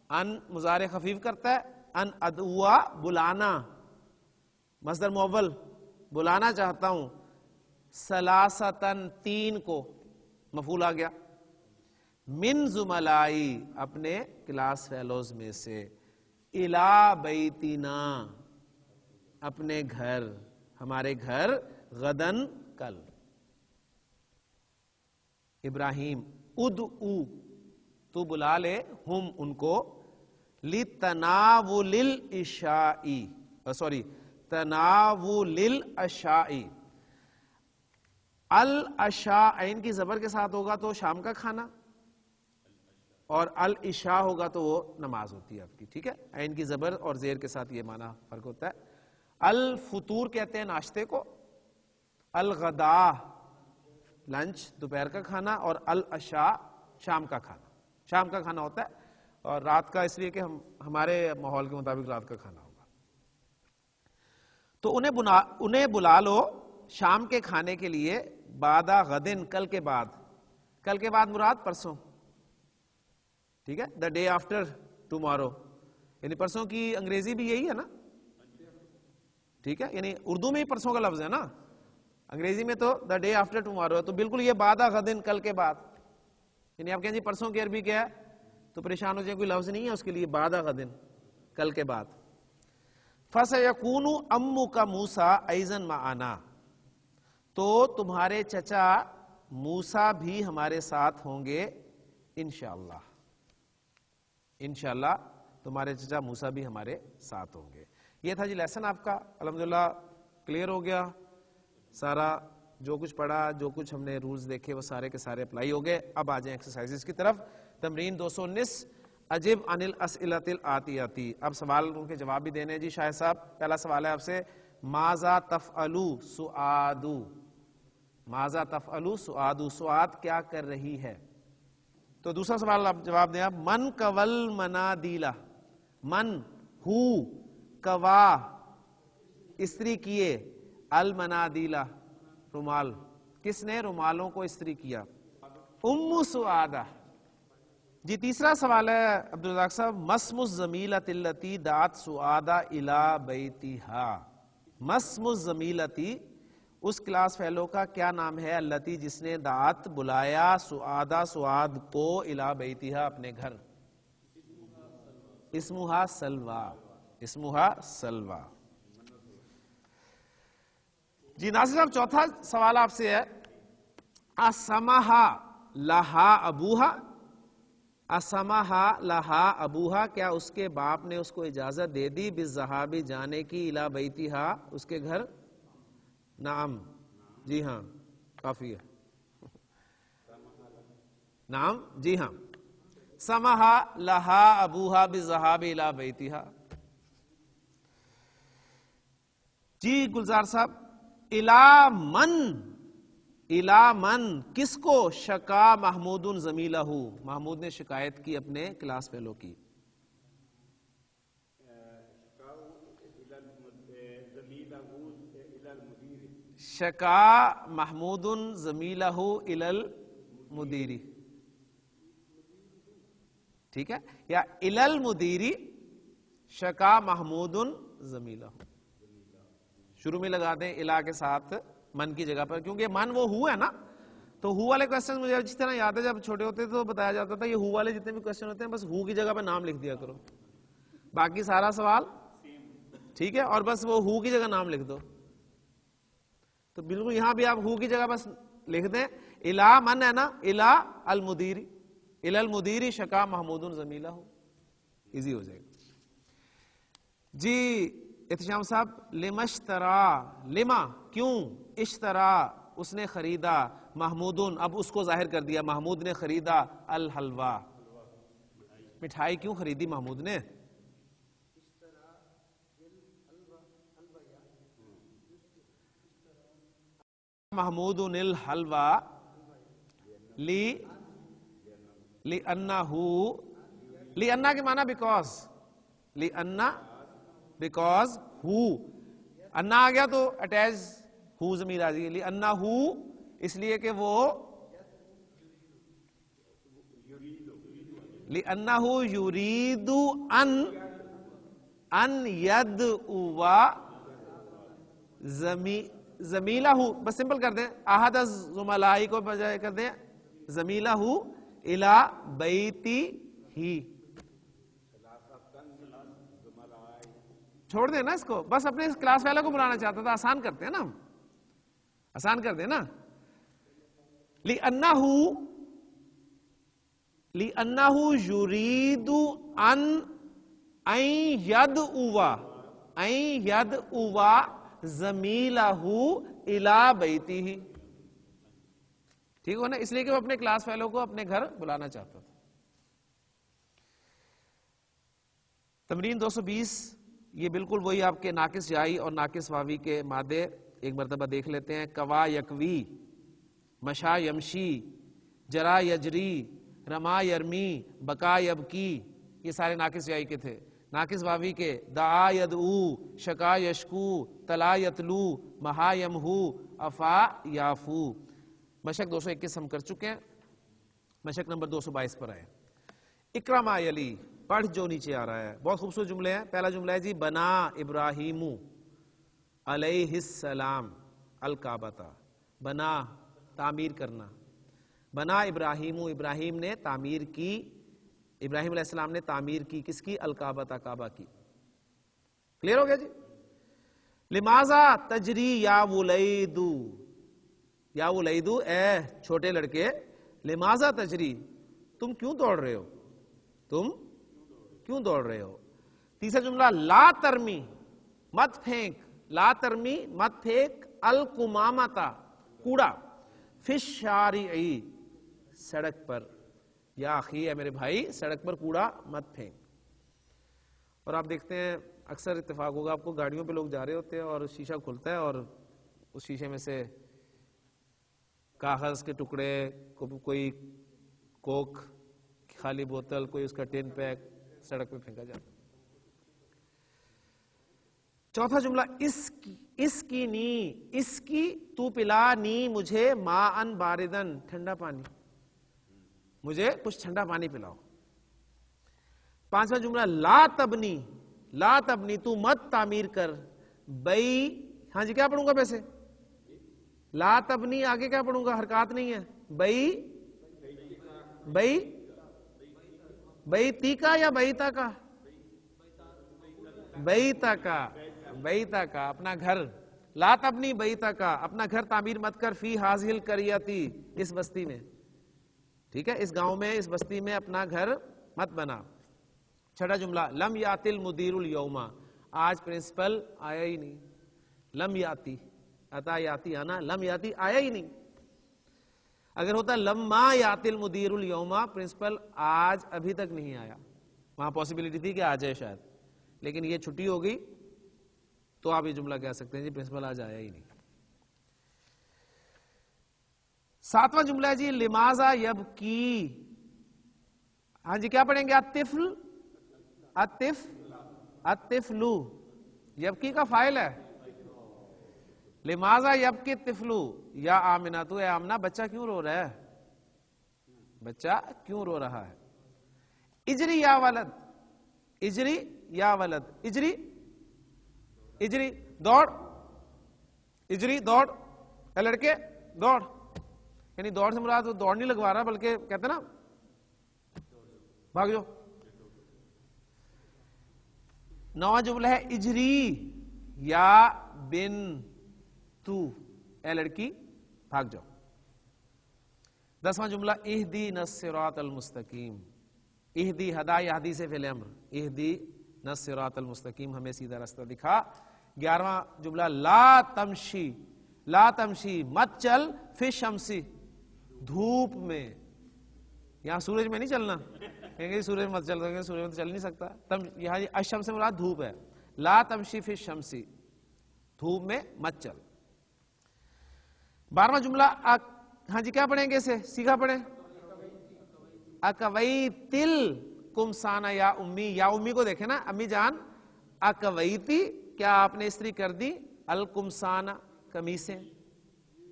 ان مضارع خفیف کرتا ہے، ان ادعوا بلانا، مصدر مؤول، بلانا چاہتا ہوں. ثلاثتن، تین کو، مفعول آ گیا. من زملائی، اپنے کلاس فیلوز میں سے. الا بیتنا، اپنے گھر، ہمارے گھر. غدن، کل. ابراہیم ادعو، تو بلا لے، ہم، ان کو. لتناول العشاء، سوری، تناول العشاء. العشاء عین کی زبر کے ساتھ ہوگا تو شام کا کھانا، اور العشاء ہوگا تو وہ نماز ہوتی ہے آپ کی. ٹھیک ہے، عین کی زبر اور زیر کے ساتھ یہ معنی فرق ہوتا ہے. الفطور کہتے ہیں ناشتے کو. الغداء لنچ، دوپہر کا کھانا. اور العشاء شام کا کھانا. شام کا کھانا ہوتا ہے، اور رات کا اس لیے کہ ہمارے ماحول کے مطابق رات کا کھانا ہوگا. تو انہیں بلا لو شام کے کھانے کے لیے. بعد غدن، کل کے بعد. کل کے بعد مراد پرسوں. ٹھیک ہے، دا ڈے آفٹر ٹمارو، یعنی پرسوں کی انگریزی بھی یہی ہے نا. ٹھیک ہے، یعنی اردو میں ہی پرسوں کا لفظ ہے نا، انگریزی میں تو دا ڈے آفٹر ٹمارو ہے. تو بالکل یہ بعد غدن، کل کے بعد. یعنی آپ کہیں جی پرسوں کی عربی کیا ہے، تو پریشان ہو جائیں، کوئی لفظ نہیں ہے اس کے لیے. بعد غدن، کل کے بعد. فَسَيَكُونُ أَمُّكَ مُوسَىٰ أَيْضًا مَعَنَا، تو تمہارے چچا موسیٰ بھی ہمارے ساتھ ہوں گے انشاءاللہ. انشاءاللہ تمہارے چچا موسیٰ بھی ہمارے ساتھ ہوں گے. یہ تھا جی لیسن آپ کا. الحمدللہ کلیئر ہو گیا سارا. جو کچھ پڑھا، جو کچھ ہم نے رولز دیکھے، وہ سارے کے سارے اپلائی ہو گئے. اب آ جائیں ایکسرسائزز کی طرف. تمرین 219، اجب عن الاسئلۃ الآتیۃ. اب سوال ان کے جواب بھی دینے ہیں جی شاہد صاحب. پہلا سوال ہے آپ سے، ماذا تفعل سعاد، ماذا تفعل سعاد، سعاد کیا کر رہی ہے. تو دوسرا سوال آپ جواب دیں آپ. من کول منادیلا, من ہو کوا استری کیے, المنادیلا رومال, کس نے رومالوں کو استری کیا؟ ام سعادہ. جی تیسرا سوال ہے عبدالرزاق صاحب, مسم الزمیلۃ التی دعت سعادہ الی بیتہا. مسم الزمیلتی اس کلاس فیلو کا کیا نام ہے, التی جس نے دعت بلایا سعادہ سعاد کو الی بیتہا اپنے گھر. اسمہا سلوی, اسمہا سلوی. جی ناصر صاحب چوتھا سوال آپ سے ہے, اسمہا لہا ابوہا, اسمہا لہا ابوہا کیا اس کے باپ نے اس کو اجازت دے دی بالذہاب جانے کی الی بیتہا اس کے گھر؟ نعم, جی ہاں کافی ہے. نعم, جی ہاں. سمہا لہا ابوہا بالذہاب الی بیتہا. جی گلزار صاحب, الی من, الی من کس کو شکا محمود زمیلہ, محمود نے شکایت کی اپنے کلاس فیلو کی. شکا محمود زمیلہ الی المدیری, ٹھیک ہے, یا الی المدیری شکا محمود زمیلہ. شروع میں لگا دیں الا کے ساتھ من کی جگہ پر, کیونکہ من وہ ہو ہے نا, تو ہو والے کوشچن مجھے جس طرح یاد ہے جب چھوٹے ہوتے تو بتایا جاتا تھا یہ ہو والے جتنے بھی کوشچن ہوتے ہیں بس ہو کی جگہ پہ نام لکھ دیا کرو, باقی سارا سوال ٹھیک ہے, اور بس وہ ہو کی جگہ نام لکھ دو. تو بالکل یہاں بھی آپ ہو کی جگہ بس لکھ دیں الا من ہے نا, الا المدیری, الی المدیری شکا محمود زمیلہ, ایزی ہو جائے گا. جی احتشام صاحب, لما اشترا, لما کیوں, اشترا اس نے خریدا, محمود اب اس کو ظاہر کر دیا, محمود نے خریدا الحلوہ, مٹھائی کیوں خریدی محمود نے؟ محمود الحلوہ لِأَنَّهُ, لِأَنَّا کے معنی بیکاز, لِأَنَّا بیکاز ہو, انا آ گیا تو اٹیچ ہو ضمیر آ جائے گی, لِأَنَّهُ اس لیے کہ وہ, لِأَنَّهُ يُرِيدُ أَن يَدْعُوَ زمیلہ, بس سمپل کر دیں, احد الزملاء کو بجائے کر دیں زمیلہ الی بیتہ, چھوڑ دیں نا اس کو, بس اپنے کلاس والے کو بلانا چاہتا تھا, آسان کرتے ہیں نا, آسان کر دیں نا. لِأَنَّهُ يُرِيدُ أَن يَدْعُوَ زمیلہ الی بیتہ, ٹھیک ہو نا, اس لیے کہ وہ اپنے کلاس فیلو کو اپنے گھر بلانا چاہتا تھا. تمرین 220 یہ بالکل وہی آپ کے ناقص جائی اور ناقص واوی کے مادے ایک مرتبہ دیکھ لیتے ہیں. کوا یکوی, مشا یمشی, جرا یجری, رما یرمی, بکا یبکی, یہ سارے ناقص جائی کے تھے. ناقص واوی کے دعا یدعو, شکا یشکو, تلا یتلو, مہا یمہو, افا یافو. مشق 221 ہم کر چکے ہیں, مشق نمبر 222 پر آئے. اقرا ما یلی, پڑھ جو نیچے آ رہا ہے. بہت خوبصورت جملے ہیں. پہلا جملہ ہے جی, بنا ابراہیم علیہ السلام الکعبۃ, بنا تعمیر کرنا, بنا ابراہیم, ابراہیم نے تعمیر کی, ابراہیم علیہ السلام نے تعمیر کی کس کی؟ الکعبۃ, کعبہ کی. کلیئر ہو گیا جی. لماذا تجری یا ولیدو, یا ولیدو اے چھوٹے لڑکے, لماذا تجری تم کیوں دوڑ رہے ہو, تم کیوں دوڑ رہے ہو. تیسرا جملہ لا ترمی, مت پھینک, لا ترمی مت پھینک, القمامتا کوڑا, فی الشارع سڑک پر, یا اخی ہے میرے بھائی سڑک پر کوڑا مت پھینک. اور آپ دیکھتے ہیں اکثر اتفاق ہوگا آپ کو, گاڑیوں پہ لوگ جا رہے ہوتے ہیں اور شیشہ کھلتا ہے اور اس شیشے میں سے کاغذ کے ٹکڑے, کوئی کوک خالی بوتل، کوئی اس کا ٹین پیک سڑک پہ پھینکا جاتا. چوتھا جملہ اس کی نی، اس کی تو پلا نی مجھے ماءً باردن، ٹھنڈا پانی، مجھے کچھ ٹھنڈا پانی پلاؤ. پانچواں جملہ لا تبنی، لا تبنی تو مت تعمیر کر، بئی، ہاں جی کیا پڑھوں گا ویسے؟ لا تبنی آگے کیا پڑھوں گا؟ حرکات نہیں ہے. بیتی کا یا بیتا کا؟ بیتا کا اپنا گھر. لا تبنی بیتا کا، اپنا گھر تعمیر مت کر، فی ہاذہ القریۃ، اس بستی میں. ٹھیک ہے، اس گاؤں میں، اس بستی میں اپنا گھر مت بنا. چھٹا جملہ لم یاتی المدیر الیوم، آج پرنسپل آیا ہی نہیں. لم یاتی، اتا یاتی آنا، لم یاتی آیا ہی نہیں. اگر ہوتا لما یاتی المدیر الیوم، پرنسپل آج ابھی تک نہیں آیا، وہاں پاسبلٹی تھی کہ آ جائے شاید، لیکن یہ چھٹی ہو گئی تو آپ یہ جملہ کہہ سکتے ہیں جی پرنسپل آج آیا ہی نہیں. ساتواں جملہ ہے جی لماذا یبکی، ہاں جی کیا پڑھیں گے؟ الطفل، الطفل یبکی کا فاعل ہے. لماذا یبکی الطفل یا آمنہ، تو اے آمنہ بچہ کیوں رو رہا ہے؟ بچہ کیوں رو رہا ہے؟ اجری یا ولد، اجری یا ولد، اجری، اجری دوڑ، اجری دوڑ، اے لڑکے دوڑ. یعنی دوڑ سے مراد وہ دوڑ نہیں لگوا رہا، بلکہ کہتے نا بھاگ جاؤ. نواں جملہ ہے اجری یا بن تو، اے لڑکی بھاگ جاؤ. دسواں جملہ اہدینا الصراط المستقیم، اہدی، ہدا یہدی سے فعل امر، اہدینا الصراط المستقیم، ہمیں سیدھا راستہ دکھا. 11واں جملہ لا تمشی، لا تمشی مت چل، فی الشمسی دھوپ میں. یہاں سورج میں نہیں چلنا، کہیں گے سورج مت چل، سورج میں تو چل نہیں سکتا. یہاں الشمس سے مراد دھوپ ہے. لا تمشی فی الشمسی، دھوپ میں مت چل. 12واں جملہ ہاں جی کیا پڑھیں گے اسے؟ سیکھا پڑھیں. اکویتل کمسانا یا امی، یا امی کو دیکھیں نا، امی جان. اکویتی، کیا آپ نے استری کر دی؟ الکمسانا قمیصیں،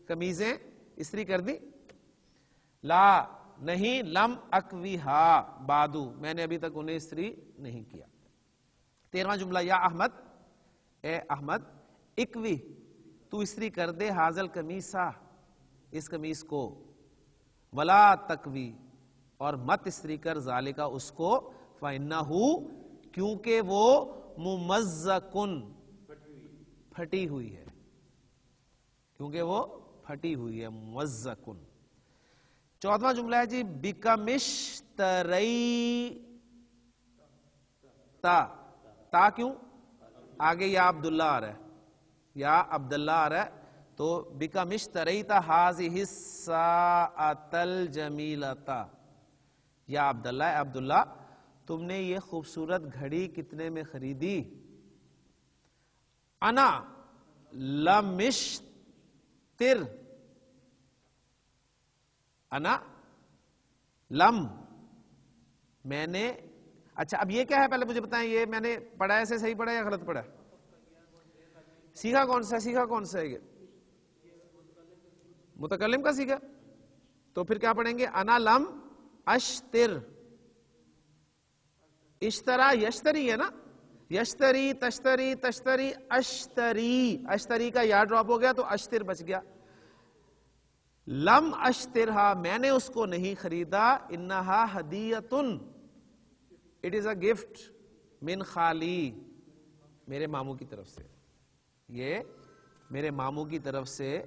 قمیضیں استری کر دی. لا نہیں، لم اکویہا بادو، میں نے ابھی تک انہیں استری نہیں کیا. 13واں جملہ یا احمد، اے احمد، اکوی تو استری کر دے، حاضل قمیصہ اس قمیص کو، ولا تکوی اور مت استری کر، ذالکا اس کو، فإنہ کیونکہ وہ ممزقن پھٹی ہوئی ہے، کیونکہ وہ پھٹی ہوئی ہے، ممزقن. 14واں جملہ ہے جی بکمشتری تا کیوں؟ آگے یا عبداللہ آ رہا ہے، یا عبداللہ آ رہا ہے، تو بکمشتریت ہذہ الساعۃ الجمیلۃ، یا عبداللہ، اے عبداللہ تم نے یہ خوبصورت گھڑی کتنے میں خریدی؟ انا لمشتر، انا لم، میں نے. اچھا اب یہ کیا ہے پہلے مجھے بتائیں، یہ میں نے پڑھا ایسے صحیح پڑھا یا غلط پڑھا؟ سیکھا کون سا؟ سیکھا کون سا ہے یہ؟ متکلم کا سیکھا. تو پھر کیا پڑھیں گے؟ انا لم اشتر، اشترا یشتری ہے نا، یشتری تشتری تشتری اشتری، اشتری کا یا ڈراپ ہو گیا تو اشتر بچ گیا. لم اشترہا میں نے اس کو نہیں خریدا، انہا ہدیۃن اٹ از اے گفٹ، من خالی میرے ماموں کی طرف سے، یہ میرے ماموں کی طرف سے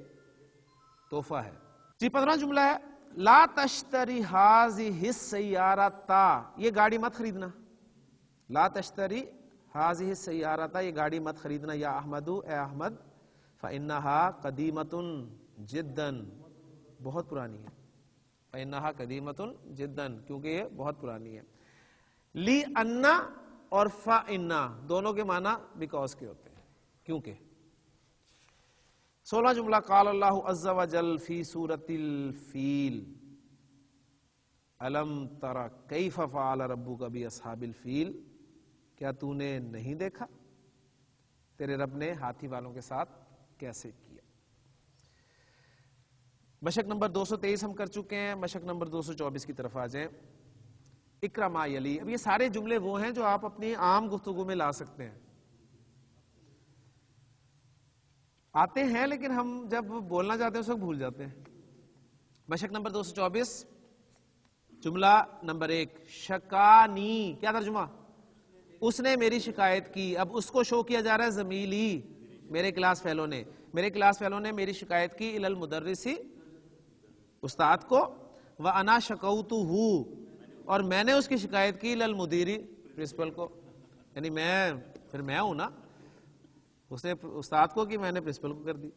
تحفہ ہے. جی 15واں جملہ ہے لا تشتری ہذہ السیارۃ، یہ گاڑی مت خریدنا. لا تشتری ہذہ السیارۃ، یہ گاڑی مت خریدنا، یا احمد، اے احمد، فانہا قدیمۃ جدا، بہت پرانی ہے. فانہا قدیمۃ جدا، کیونکہ یہ بہت پرانی ہے. لی انا اور فانا دونوں کے معنی بیکاز کے ہوتے ہیں، کیونکہ. 16واں جملہ قال اللہ عز وجل فی سورۃ الفیل، الم تر کیف فعل ربک باصحاب الفیل، کیا تو نے نہیں دیکھا تیرے رب نے ہاتھی والوں کے ساتھ کیسے کیا۔ مشق نمبر 223 ہم کر چکے ہیں، مشق نمبر 224 کی طرف آ جائیں۔ اقرا ما یلی، اب یہ سارے جملے وہ ہیں جو آپ اپنی عام گفتگو میں لا سکتے ہیں، آتے ہیں لیکن ہم جب بولنا چاہتے ہیں اس وقت بھول جاتے ہیں۔ مشق نمبر 224، جملہ نمبر 1، شکانی، کیا ترجمہ؟ اس نے میری شکایت کی۔ اب اس کو شو کیا جا رہا ہے زمیلی، میرے کلاس فیلو نے، میرے کلاس فیلو نے میری شکایت کی، الی المدرسی، استاد کو، وانا شکوتہ، اور میں نے اس کی شکایت کی، الی المدیری، پرنسپل کو، یعنی میں ہوں نا، اس نے استاد کو کی، میں نے پرنسپل کو کر دی۔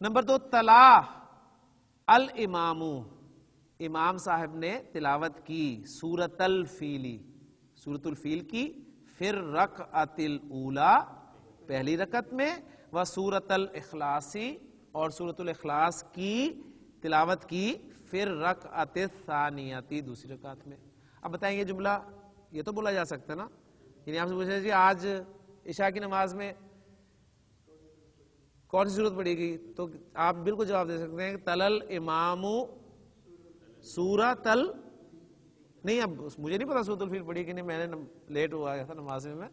نمبر 2، تلا الامام، امام صاحب نے تلاوت کی، سورۃ الفیل، سورۃ الفیل کی، فی الرکعۃ الاولی، پہلی رکعت میں، و سورۃ الاخلاص، اور سورۃ الاخلاص کی تلاوت کی، فی الرکعۃ الثانیہ، دوسری رکعت میں۔ اب بتائیں یہ جملہ یہ تو بولا جا سکتا ہے نا، یعنی آپ سے پوچھیں جی آج عشاء کی نماز میں کون سی صورت پڑھی گئی، تو آپ بالکل جواب دے سکتے ہیں کہ تلل امام سورۃ نہیں، اب مجھے نہیں پتا سورۃ الفیل پڑھی کہ نہیں، میں نے لیٹ ہوا تھا نماز میں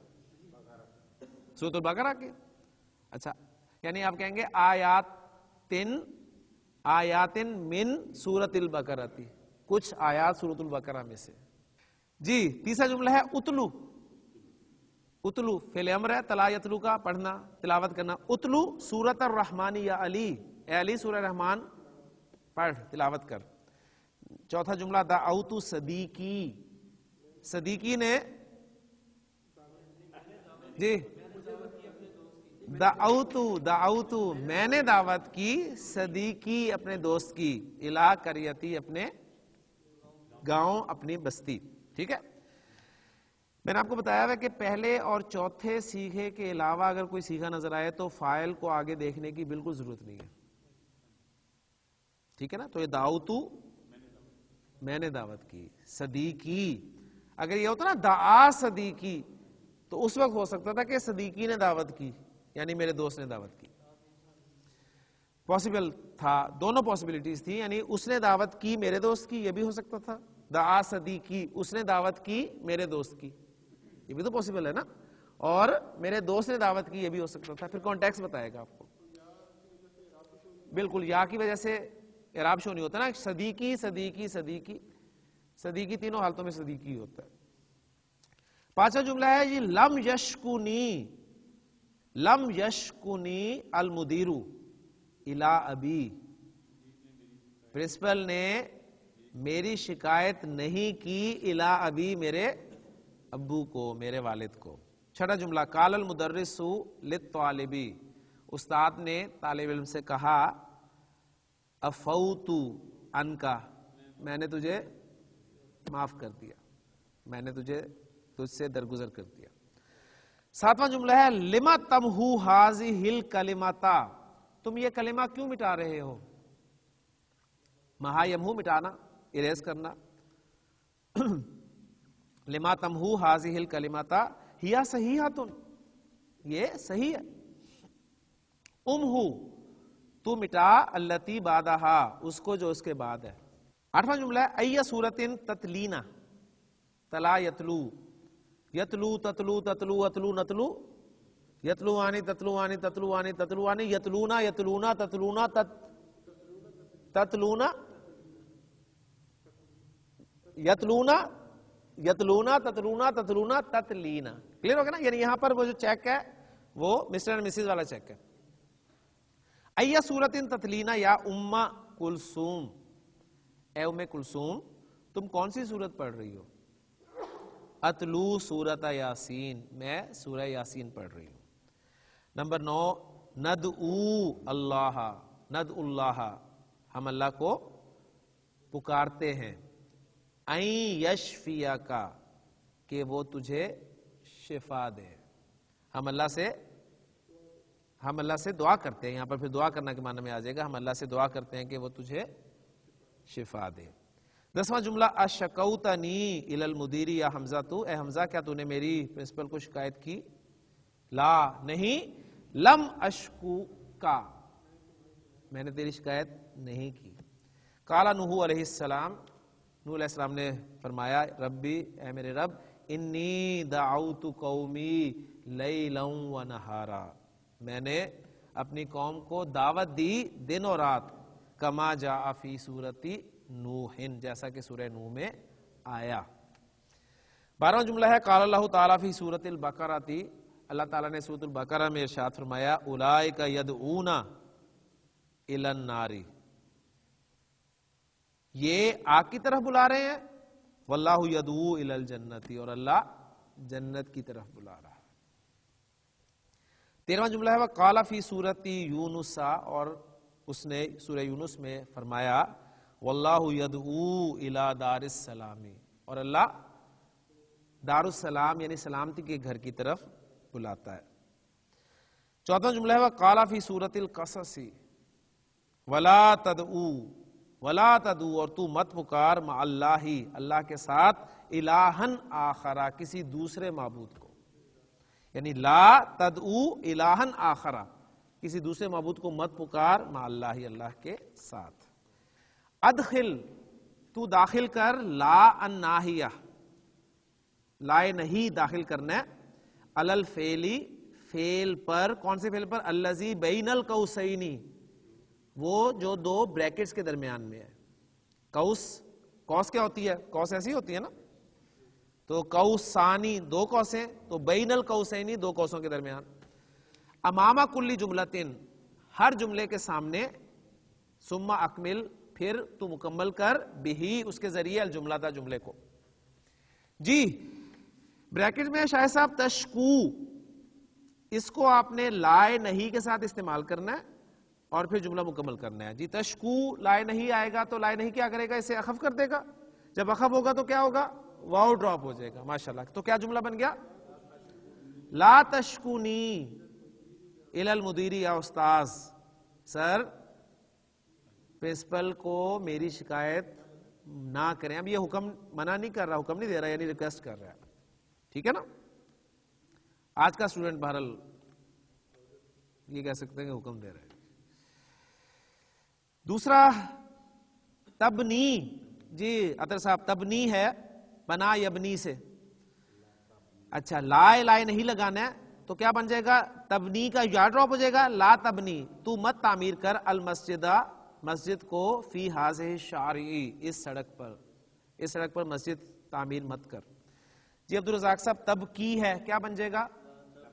سورۃ البقرہ کی۔ اچھا، یعنی آپ کہیں گے آیات من سورۃ البقرہ، کچھ آیات سورۃ البقرہ میں سے۔ جی تیسرا جملہ ہے اتلو، اتلو فعل امر ہے، تلا یتلو کا پڑھنا، تلاوت کرنا، اتلو سورۃ الرحمن یا علی، اے علی سورہ رحمان پڑھ، تلاوت کر۔ چوتھا جملہ دعوت صدیقی، صدیقی نے، جی دعوت میں نے دعوت کی، صدیقی اپنے دوست کی، الی قریتی اپنے گاؤں، اپنی بستی، ٹھیک ہے۔ میں نے آپ کو بتایا ہے کہ پہلے اور چوتھے سیغے کے علاوہ اگر کوئی سیغہ نظر آئے تو فاعل کو آگے دیکھنے کی بالکل ضرورت نہیں ہے، ٹھیک ہے نا۔ تو یہ دعوت میں نے دعوت کی، صدیقی، اگر یہ ہوتا نا دعا صدیقی تو اس وقت ہو سکتا تھا کہ صدیقی نے دعوت کی، یعنی میرے دوست نے دعوت کی، پاسبل تھا، دونوں پاسبلٹیز تھی، یعنی اس نے دعوت کی میرے دوست کی، یہ بھی ہو سکتا تھا، دعا صدیقی، اس نے دعوت کی میرے دوست کی، یہ بھی تو پاسبل ہے نا، اور میرے دوست نے دعوت کی، یہ بھی ہو سکتا تھا۔ پھر کانٹیکسٹ بتائے گا آپ کو، بالکل یا کی وجہ سے اعراب شو نہیں ہوتا نا، صدیقی صدیقی صدیقی صدیقی، تینوں حالتوں میں صدیقی ہوتا ہے۔ پانچواں جملہ ہے یہ لم یشکونی، لم یشکونی المدیر الی ابی، پرنسپل نے میری شکایت نہیں کی، الی ابی میرے ابو کو، میرے والد کو۔ چھٹا جملہ قال المدرس للطالبی، استاد نے طالب علم سے کہا، افوت عنکا، میں نے تجھے معاف کر دیا، میں نے تجھ سے درگزر کر دیا۔ ساتواں جملہ ہے لما تمحو ہذہ الکلمۃ، تم یہ کلمہ کیوں مٹا رہے ہو؟ محا یمحو مٹانا، اریز کرنا، لما تمحو ہذہ الکلمۃ ہی صحیحۃ، یہ صحیح ہے، امحو تو مٹا، التی بعدہا اس کو جو اس کے بعد ہے۔ آٹھواں جملہ ہے ای سورۃ تتلینا، تلا یتلو، یتلو تتلو تتلو اتلو نتلو، یتلوانی تتلوانی تتلوانی تتلوانی، یتلونا یتلونا تتلونا تتلونا، یتلونا یتلونا تتلونا تتلونا تتلینا، کلیئر ہوگا نا، یعنی یہاں پر وہ جو چیک ہے وہ مسٹر اینڈ مسز والا چیک ہے۔ ای سورۃ تتلینا یا ام کلثوم، اے ام کلثوم تم کون سی سورت پڑھ رہی ہو؟ اتلو سورۃ یاسین، میں سورہ یاسین پڑھ رہی ہوں۔ نمبر 9 ندعو اللہ، ندعو اللہ ہم اللہ کو پکارتے ہیں، این یشفیک کہ وہ تجھے شفا دے، ہم اللہ سے دعا کرتے ہیں، یہاں پر پھر دعا کرنا کے معنی میں آ جائے گا، ہم اللہ سے دعا کرتے ہیں کہ وہ تجھے شفا دے۔ 10واں جملہ اشکوتنی الی المدیر یا حمزہ تو، اے حمزہ کیا تو نے میری پرنسپل کو شکایت کی؟ لا نہیں، لم اشکو کا، میں نے تیری شکایت نہیں کی. قال نوح علیہ السلام، نوح علیہ السلام نے فرمایا ربی اے میرے رب، انی دعوت قومی لیلا و نہارا، میں نے اپنی قوم کو دعوت دی دن اور رات، کما جاء فی سورۃ نوح، جیسا کہ سورہ نوح میں آیا. 12واں جملہ ہے قال اللہ تعالیٰ فی سورۃ البقرہ، اللہ تعالیٰ نے سورۃ البقرہ میں ارشاد فرمایا اولئک یدعون الی النار، یہ آگ کی طرف بلا رہے ہیں، واللہ یدعو الی الجنت، اور اللہ جنت کی طرف بلا رہا ہے. 13واں جملہ ہے وقال فی سورۃ یونس، اور اس نے سورہ یونس میں فرمایا واللہ یدعو الی دار السلام، اور اللہ دار السلام یعنی سلامتی کے گھر کی طرف بلاتا ہے. 14واں جملہ ہے وقال فی سورۃ القصص ولا تدعو، اور تو مت پکار مع اللہ، اللہ کے ساتھ الہا آخر، کسی دوسرے معبود کو، یعنی لا تدعو الہا آخر، کسی دوسرے معبود کو مت پکار مع اللہ، اللہ کے ساتھ. ادخل، تو داخل کر، لا الناہیہ، لا نہیں داخل کرنا ہے، علی الفعل، فعل پر، کون سے فعل پر؟ الذی بین القوسین، وہ جو دو بریکٹس کے درمیان میں ہے. قوس کیا ہوتی ہے؟ قوس ایسی ہوتی ہے نا، تو قوسانی دو قوسیں، تو بین القوسین دو قوسوں کے درمیان. امام کل جملتن، ہر جملے کے سامنے، ثم اکمل، پھر تو مکمل کر، بہی اس کے ذریعے، الجملہ تھا جملے کو. جی بریکٹ میں شاہ صاحب تشکو، اس کو آپ نے لائے نہیں کے ساتھ استعمال کرنا ہے اور پھر جملہ مکمل کرنا ہے. جی تشکو، لائے نہیں آئے گا تو لائے نہیں کیا کرے گا؟ اسے اخف کر دے گا، جب اخف ہوگا تو کیا ہوگا؟ واو ڈراپ ہو جائے گا. ماشاءاللہ، تو کیا جملہ بن گیا؟ لا تشکونی الی المدیر، یا استاذ سر پرنسپل کو میری شکایت نہ کریں. اب یہ حکم منع نہیں کر رہا، حکم نہیں دے رہا، یعنی ریکویسٹ کر رہا ہے. ٹھیک ہے نا؟ آج کا اسٹوڈنٹ بہرحال یہ کہہ سکتے ہیں کہ حکم دے رہے ہیں. دوسرا تبنی، جی عطر صاحب تبنی ہے بنا یبنی سے. اچھا لائے نہیں لگانا ہے تو کیا بن جائے گا؟ تبنی کا یا ڈراپ ہو جائے گا، لا تبنی، تو مت تعمیر کر، المسجد، مسجد کو، فی ہاذہ الشارع، اس سڑک پر مسجد تعمیر مت کر. جی عبدالرزاق صاحب تبکی ہے، کیا بن جائے گا؟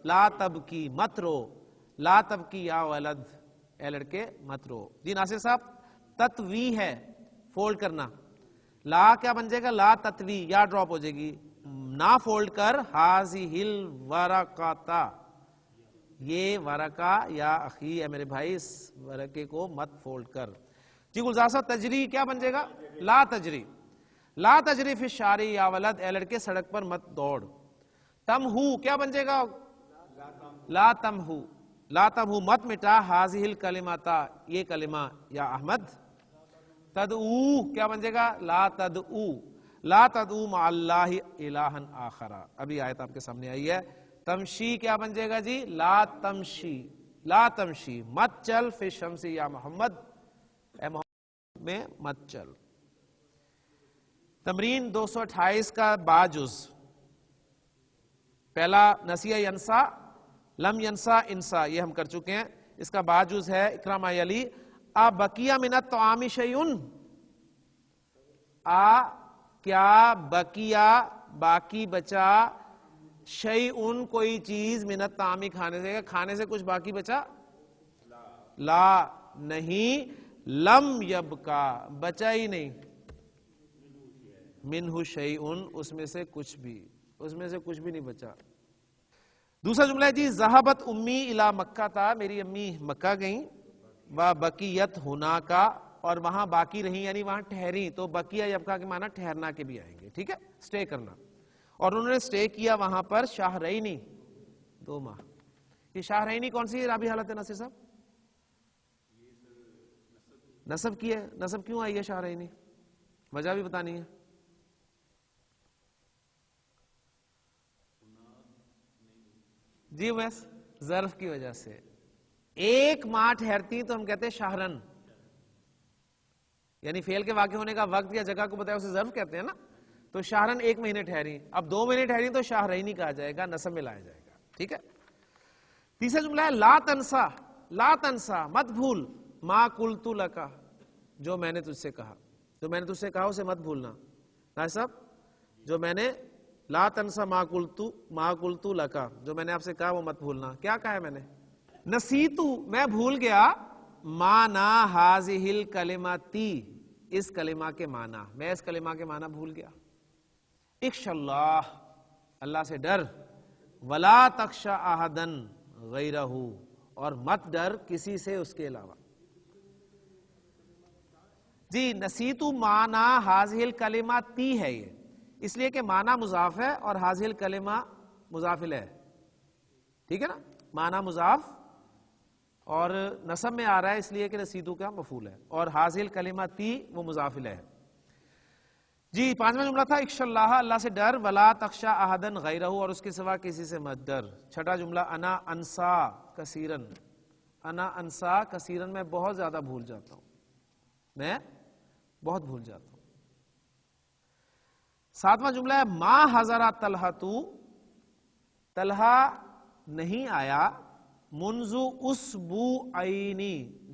لا تبکی، مت رو، لا تبکی یا ولد، اے لڑکے مت رو. جی ناصر صاحب تتوی ہے، فولڈ کرنا، لا کیا بن جائے گا؟ لا تتوی، یا ڈراپ ہو جائے گی، نہ فولڈ کر، ہاذہ الورقۃ، یہ ورقہ یا اخی، اے میرے بھائی اس ورقے کو مت فولڈ کر. جی گلزار صاحب تجری کیا بن جائے گا؟ لا تجری، لا تجری فی الشارع یا ولد، اے لڑکے سڑک پر مت دوڑ. تمہو کیا بن جائے گا؟ لا تمہو، لا تمہو مت مٹا، ہاذہ الکلمۃ، یہ کلمہ، یا احمد. تدعو کیا بن جائے گا؟ لا تدعو، لا تدعو مع اللہ الہا آخر. ابھی آیت آپ کے سامنے آئی ہے. تمشی کیا بن جائے گا جی؟ لا تمشی، لا تمشی، مت چل، فی الشمس یا محمد، اے محمد میں مت چل. تمرین 228 کا با جز، پہلا نسیہ ینسا، لم ینسا، انسا، یہ ہم کر چکے ہیں. اس کا با جز ہے اکرام علی، بقیہ من الطعام شیئن، کیا بقیہ باقی بچا، شیئن کوئی چیز، من الطعام کھانے سے، کھانے سے کچھ باقی بچا؟ لا نہیں، لم یبقا بچا ہی نہیں، منہ شیئن اس میں سے کچھ بھی نہیں بچا. دوسرا جملہ ہے جی ذہبت امی الی مکہ تھا، میری امی مکہ گئیں، و بقیت ہناک، اور وہاں باقی رہیں، یعنی وہاں ٹھہری. تو بقیہ یبقا کے معنی ٹھہرنا کے بھی آئیں گے. ٹھیک ہے، سٹے کرنا. اور انہوں نے سٹے کیا وہاں پر شہرینی، 2 ماہ. یہ شہرینی کون سی رابی حالت ہے ناصر صاحب؟ نصب کی ہے. نصب کیوں آئی ہے شہرینی؟ وجہ بھی بتانی ہے. جی بس ظرف کی وجہ سے. ایک ماہ ٹھہرتی تو ہم کہتے ہیں شہرن، یعنی فعل کے واقع ہونے کا وقت یا جگہ کو بتایا اسے ظرف کہتے ہیں نا. تو شہرن 1 مہینے ٹھہری، اب 2 مہینے ٹھہری تو شہرینی کہا جائے گا، نصب میں لایا جائے گا. ٹھیک ہے. تیسرا جملہ ہے لا تنسا، لا تنسا مت بھول، ما قلت لکا جو میں نے تجھ سے کہا. جو میں نے تجھ سے کہا اسے مت بھولنا. صاحب جو میں نے لا تنسا ما قلت لکا جو میں نے آپ سے کہا وہ مت بھولنا. کیا کہا ہے میں نے؟ نسیتو میں بھول گیا، مانا ہازہ الکلماتی اس کلمہ کے معنی، میں اس کلمہ کے معنی بھول گیا. اخش اللہ اللہ سے ڈر، ولا تخشى احدا غیرہ اور مت ڈر کسی سے اس کے علاوہ. جی نسیتو مانا ہازہ الکلماتی ہے یہ اس لیے کہ معنی مضاف ہے اور ہازہ الکلمہ مضاف الیہ. ٹھیک ہے نا، معنی مضاف اور نصب میں آ رہا ہے اس لیے کہ نسیتو کا مفعول ہے، اور ہازہ الکلماتی وہ مضاف الیہ ہے. جی 5واں جملہ تھا اخش اللہ اللہ سے ڈر، ولا تخشى احدا غیرہ اور اس کے سوا کسی سے مت ڈر. 6واں جملہ انا انسا کثیرن، انا انسا کثیرن میں بہت زیادہ بھول جاتا ہوں، میں بہت بھول جاتا ہوں. 7واں جملہ ہے ما حضر طلحہ، طلحہ نہیں آیا، منذ اسبوعین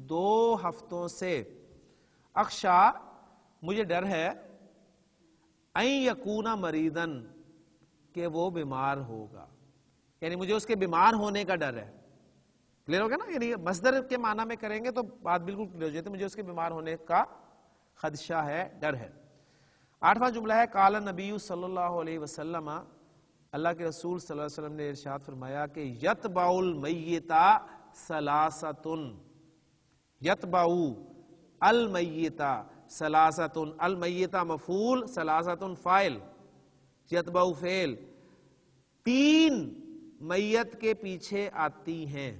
2 ہفتوں سے، اخشا مجھے ڈر ہے، ان یکون مریضن کہ وہ بیمار ہوگا، یعنی مجھے اس کے بیمار ہونے کا ڈر ہے. کلیئر ہو گیا نا، یعنی مصدر کے معنی میں کریں گے تو بات بالکل کلیئر ہو جاتی ہے، مجھے اس کے بیمار ہونے کا خدشہ ہے، ڈر ہے. 8واں جملہ ہے قال نبی صلی اللہ علیہ وسلم اللہ کے رسول صلی اللہ علیہ وسلم نے ارشاد فرمایا کہ یتبع المیت ثلاثۃ، یتبع المیت ثلاثۃ، المیت مفعول ثلاثۃ فاعل، یتبع فعل. 3 میت کے پیچھے آتی ہیں،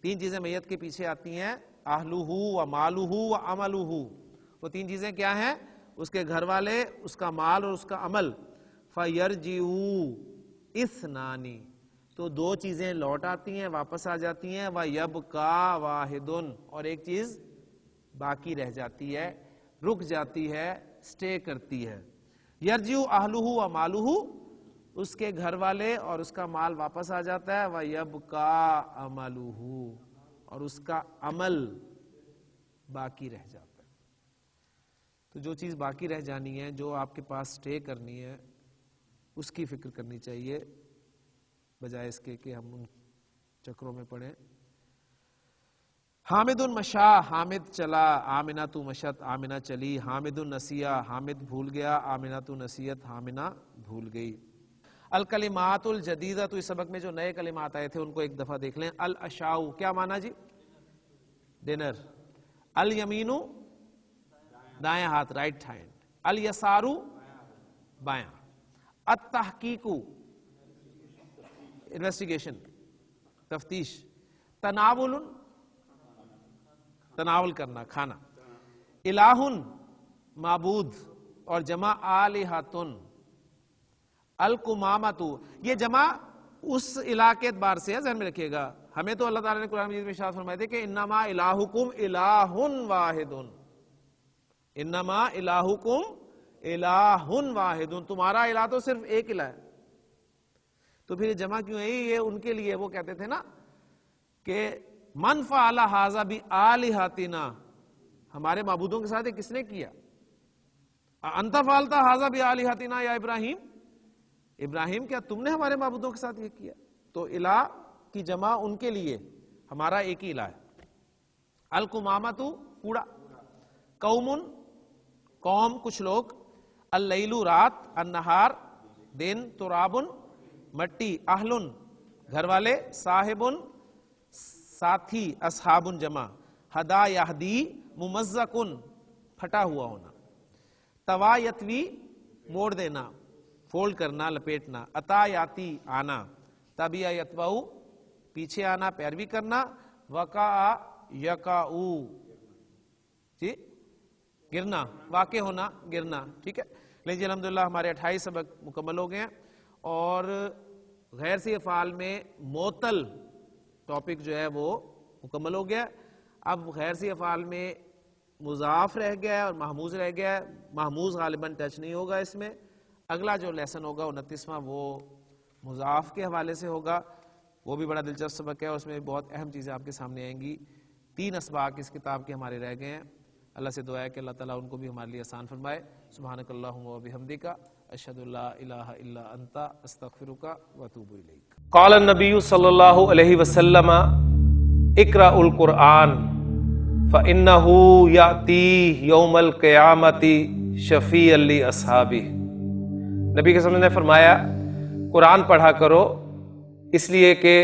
3 چیزیں میت کے پیچھے آتی ہیں، اہلہ و مالہ و عملہ. وہ 3 چیزیں کیا ہیں؟ اس کے گھر والے، اس کا مال اور اس کا عمل. فَيَرْجِعُوا اثنان تو 2 چیزیں لوٹ آتی ہیں، واپس آ جاتی ہیں. وَيَبْقَى وَاحِدٌ اور ایک چیز باقی رہ جاتی ہے، رک جاتی ہے، سٹے کرتی ہے. یرجع اہلہ و مالہ اس کے گھر والے اور اس کا مال واپس آ جاتا ہے. وَيَبْقَى عَمَلُهُ اور اس کا عمل باقی رہ جاتا ہے. تو جو چیز باقی رہ جانی ہے، جو آپ کے پاس سٹے کرنی ہے، اس کی فکر کرنی چاہیے بجائے اس کے کہ ہم ان چکروں میں پڑیں. حامد مشا حامد چلا، آمنہ مشت آمنہ چلی. حامد نسیہ حامد بھول گیا، آمنہ نسیت آمنہ بھول گئی. الکلمات الجدیدہ تو اس سبق میں جو نئے کلمات آئے تھے ان کو ایک دفعہ دیکھ لیں. العشاء کیا معنی جی؟ ڈنر. الیمین دائیں ہاتھ، رائٹ ہینڈ. الیسار بایاں. التحقیق انویسٹیگیشن تفتیش. تناول تناول کرنا کھانا. الہ معبود اور جمع آلہۃ. القمامۃ یہ جمع اس الہ کے اعتبار سے ہے، ذہن میں رکھیے گا. ہمیں تو اللہ تعالیٰ نے قرآن مجید میں ارشاد فرمائے تھے کہ انما الہکم الہ واحد، انما الہکم الہ واحد، تمہارا الہ تو صرف ایک الہ ہے. تو پھر یہ جمع کیوں ہے؟ یہ ان کے لیے وہ کہتے تھے نا کہ من فعل ھذا بآلہتنا، ہمارے معبودوں کے ساتھ یہ کس نے کیا؟ انت فعلت ھذا بآلہتنا یا ابراہیم، ابراہیم کیا تم نے ہمارے معبودوں کے ساتھ یہ کیا؟ تو الہ کی جمع ان کے لیے، ہمارا ایک ہی الہ ہے. القمامۃ کوڑا. قوم قوم کچھ لوگ. اللیل رات. النہار دن. تراب مٹی. اہل گھر والے. صاحب ساتھی. اصحاب جمع. ہدا یہدی ممزق پھٹا ہوا ہونا. توا یتوی موڑ دینا، فولڈ کرنا، لپیٹنا. اتا یاتی آنا. تبیا یتبع پیچھے آنا، پیروی کرنا. وقع یقع جی گرنا، واقع ہونا، گرنا، ٹھیک ہے. لیکن جی الحمدللہ ہمارے 28 سبق مکمل ہو گئے ہیں، اور غیر سی افعال میں معطل ٹاپک جو ہے وہ مکمل ہو گیا. اب غیر سی افعال میں مضاف رہ گیا ہے اور محموز رہ گیا ہے. محموز غالباً ٹچ نہیں ہوگا اس میں. اگلا جو لیسن ہوگا 29واں وہ مضاف کے حوالے سے ہوگا، وہ بھی بڑا دلچسپ سبق ہے، اس میں بہت اہم چیزیں آپ کے سامنے آئیں گی. 3 اسباق اس کتاب کے ہمارے رہ گئے ہیں. اللہ سے دعا ہے کہ اللہ تعالیٰ ان کو بھی ہمارے لیے آسان فرمائے. سبحانک اللہم و بحمدک، اشہد ان لا الہ الا انت، استغفرک و اتوب الیک. قال النبی صلی اللہ علیہ وسلم اقرأ القرآن فإنه یأتی یوم القیامت شفیعا لأصحابہ. نبی کے وسلم نے فرمایا قرآن پڑھا کرو، اس لیے کہ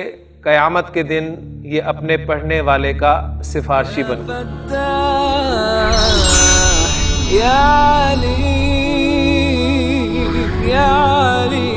قیامت کے دن یہ اپنے پڑھنے والے کا سفارشی بن. یا علی یا علی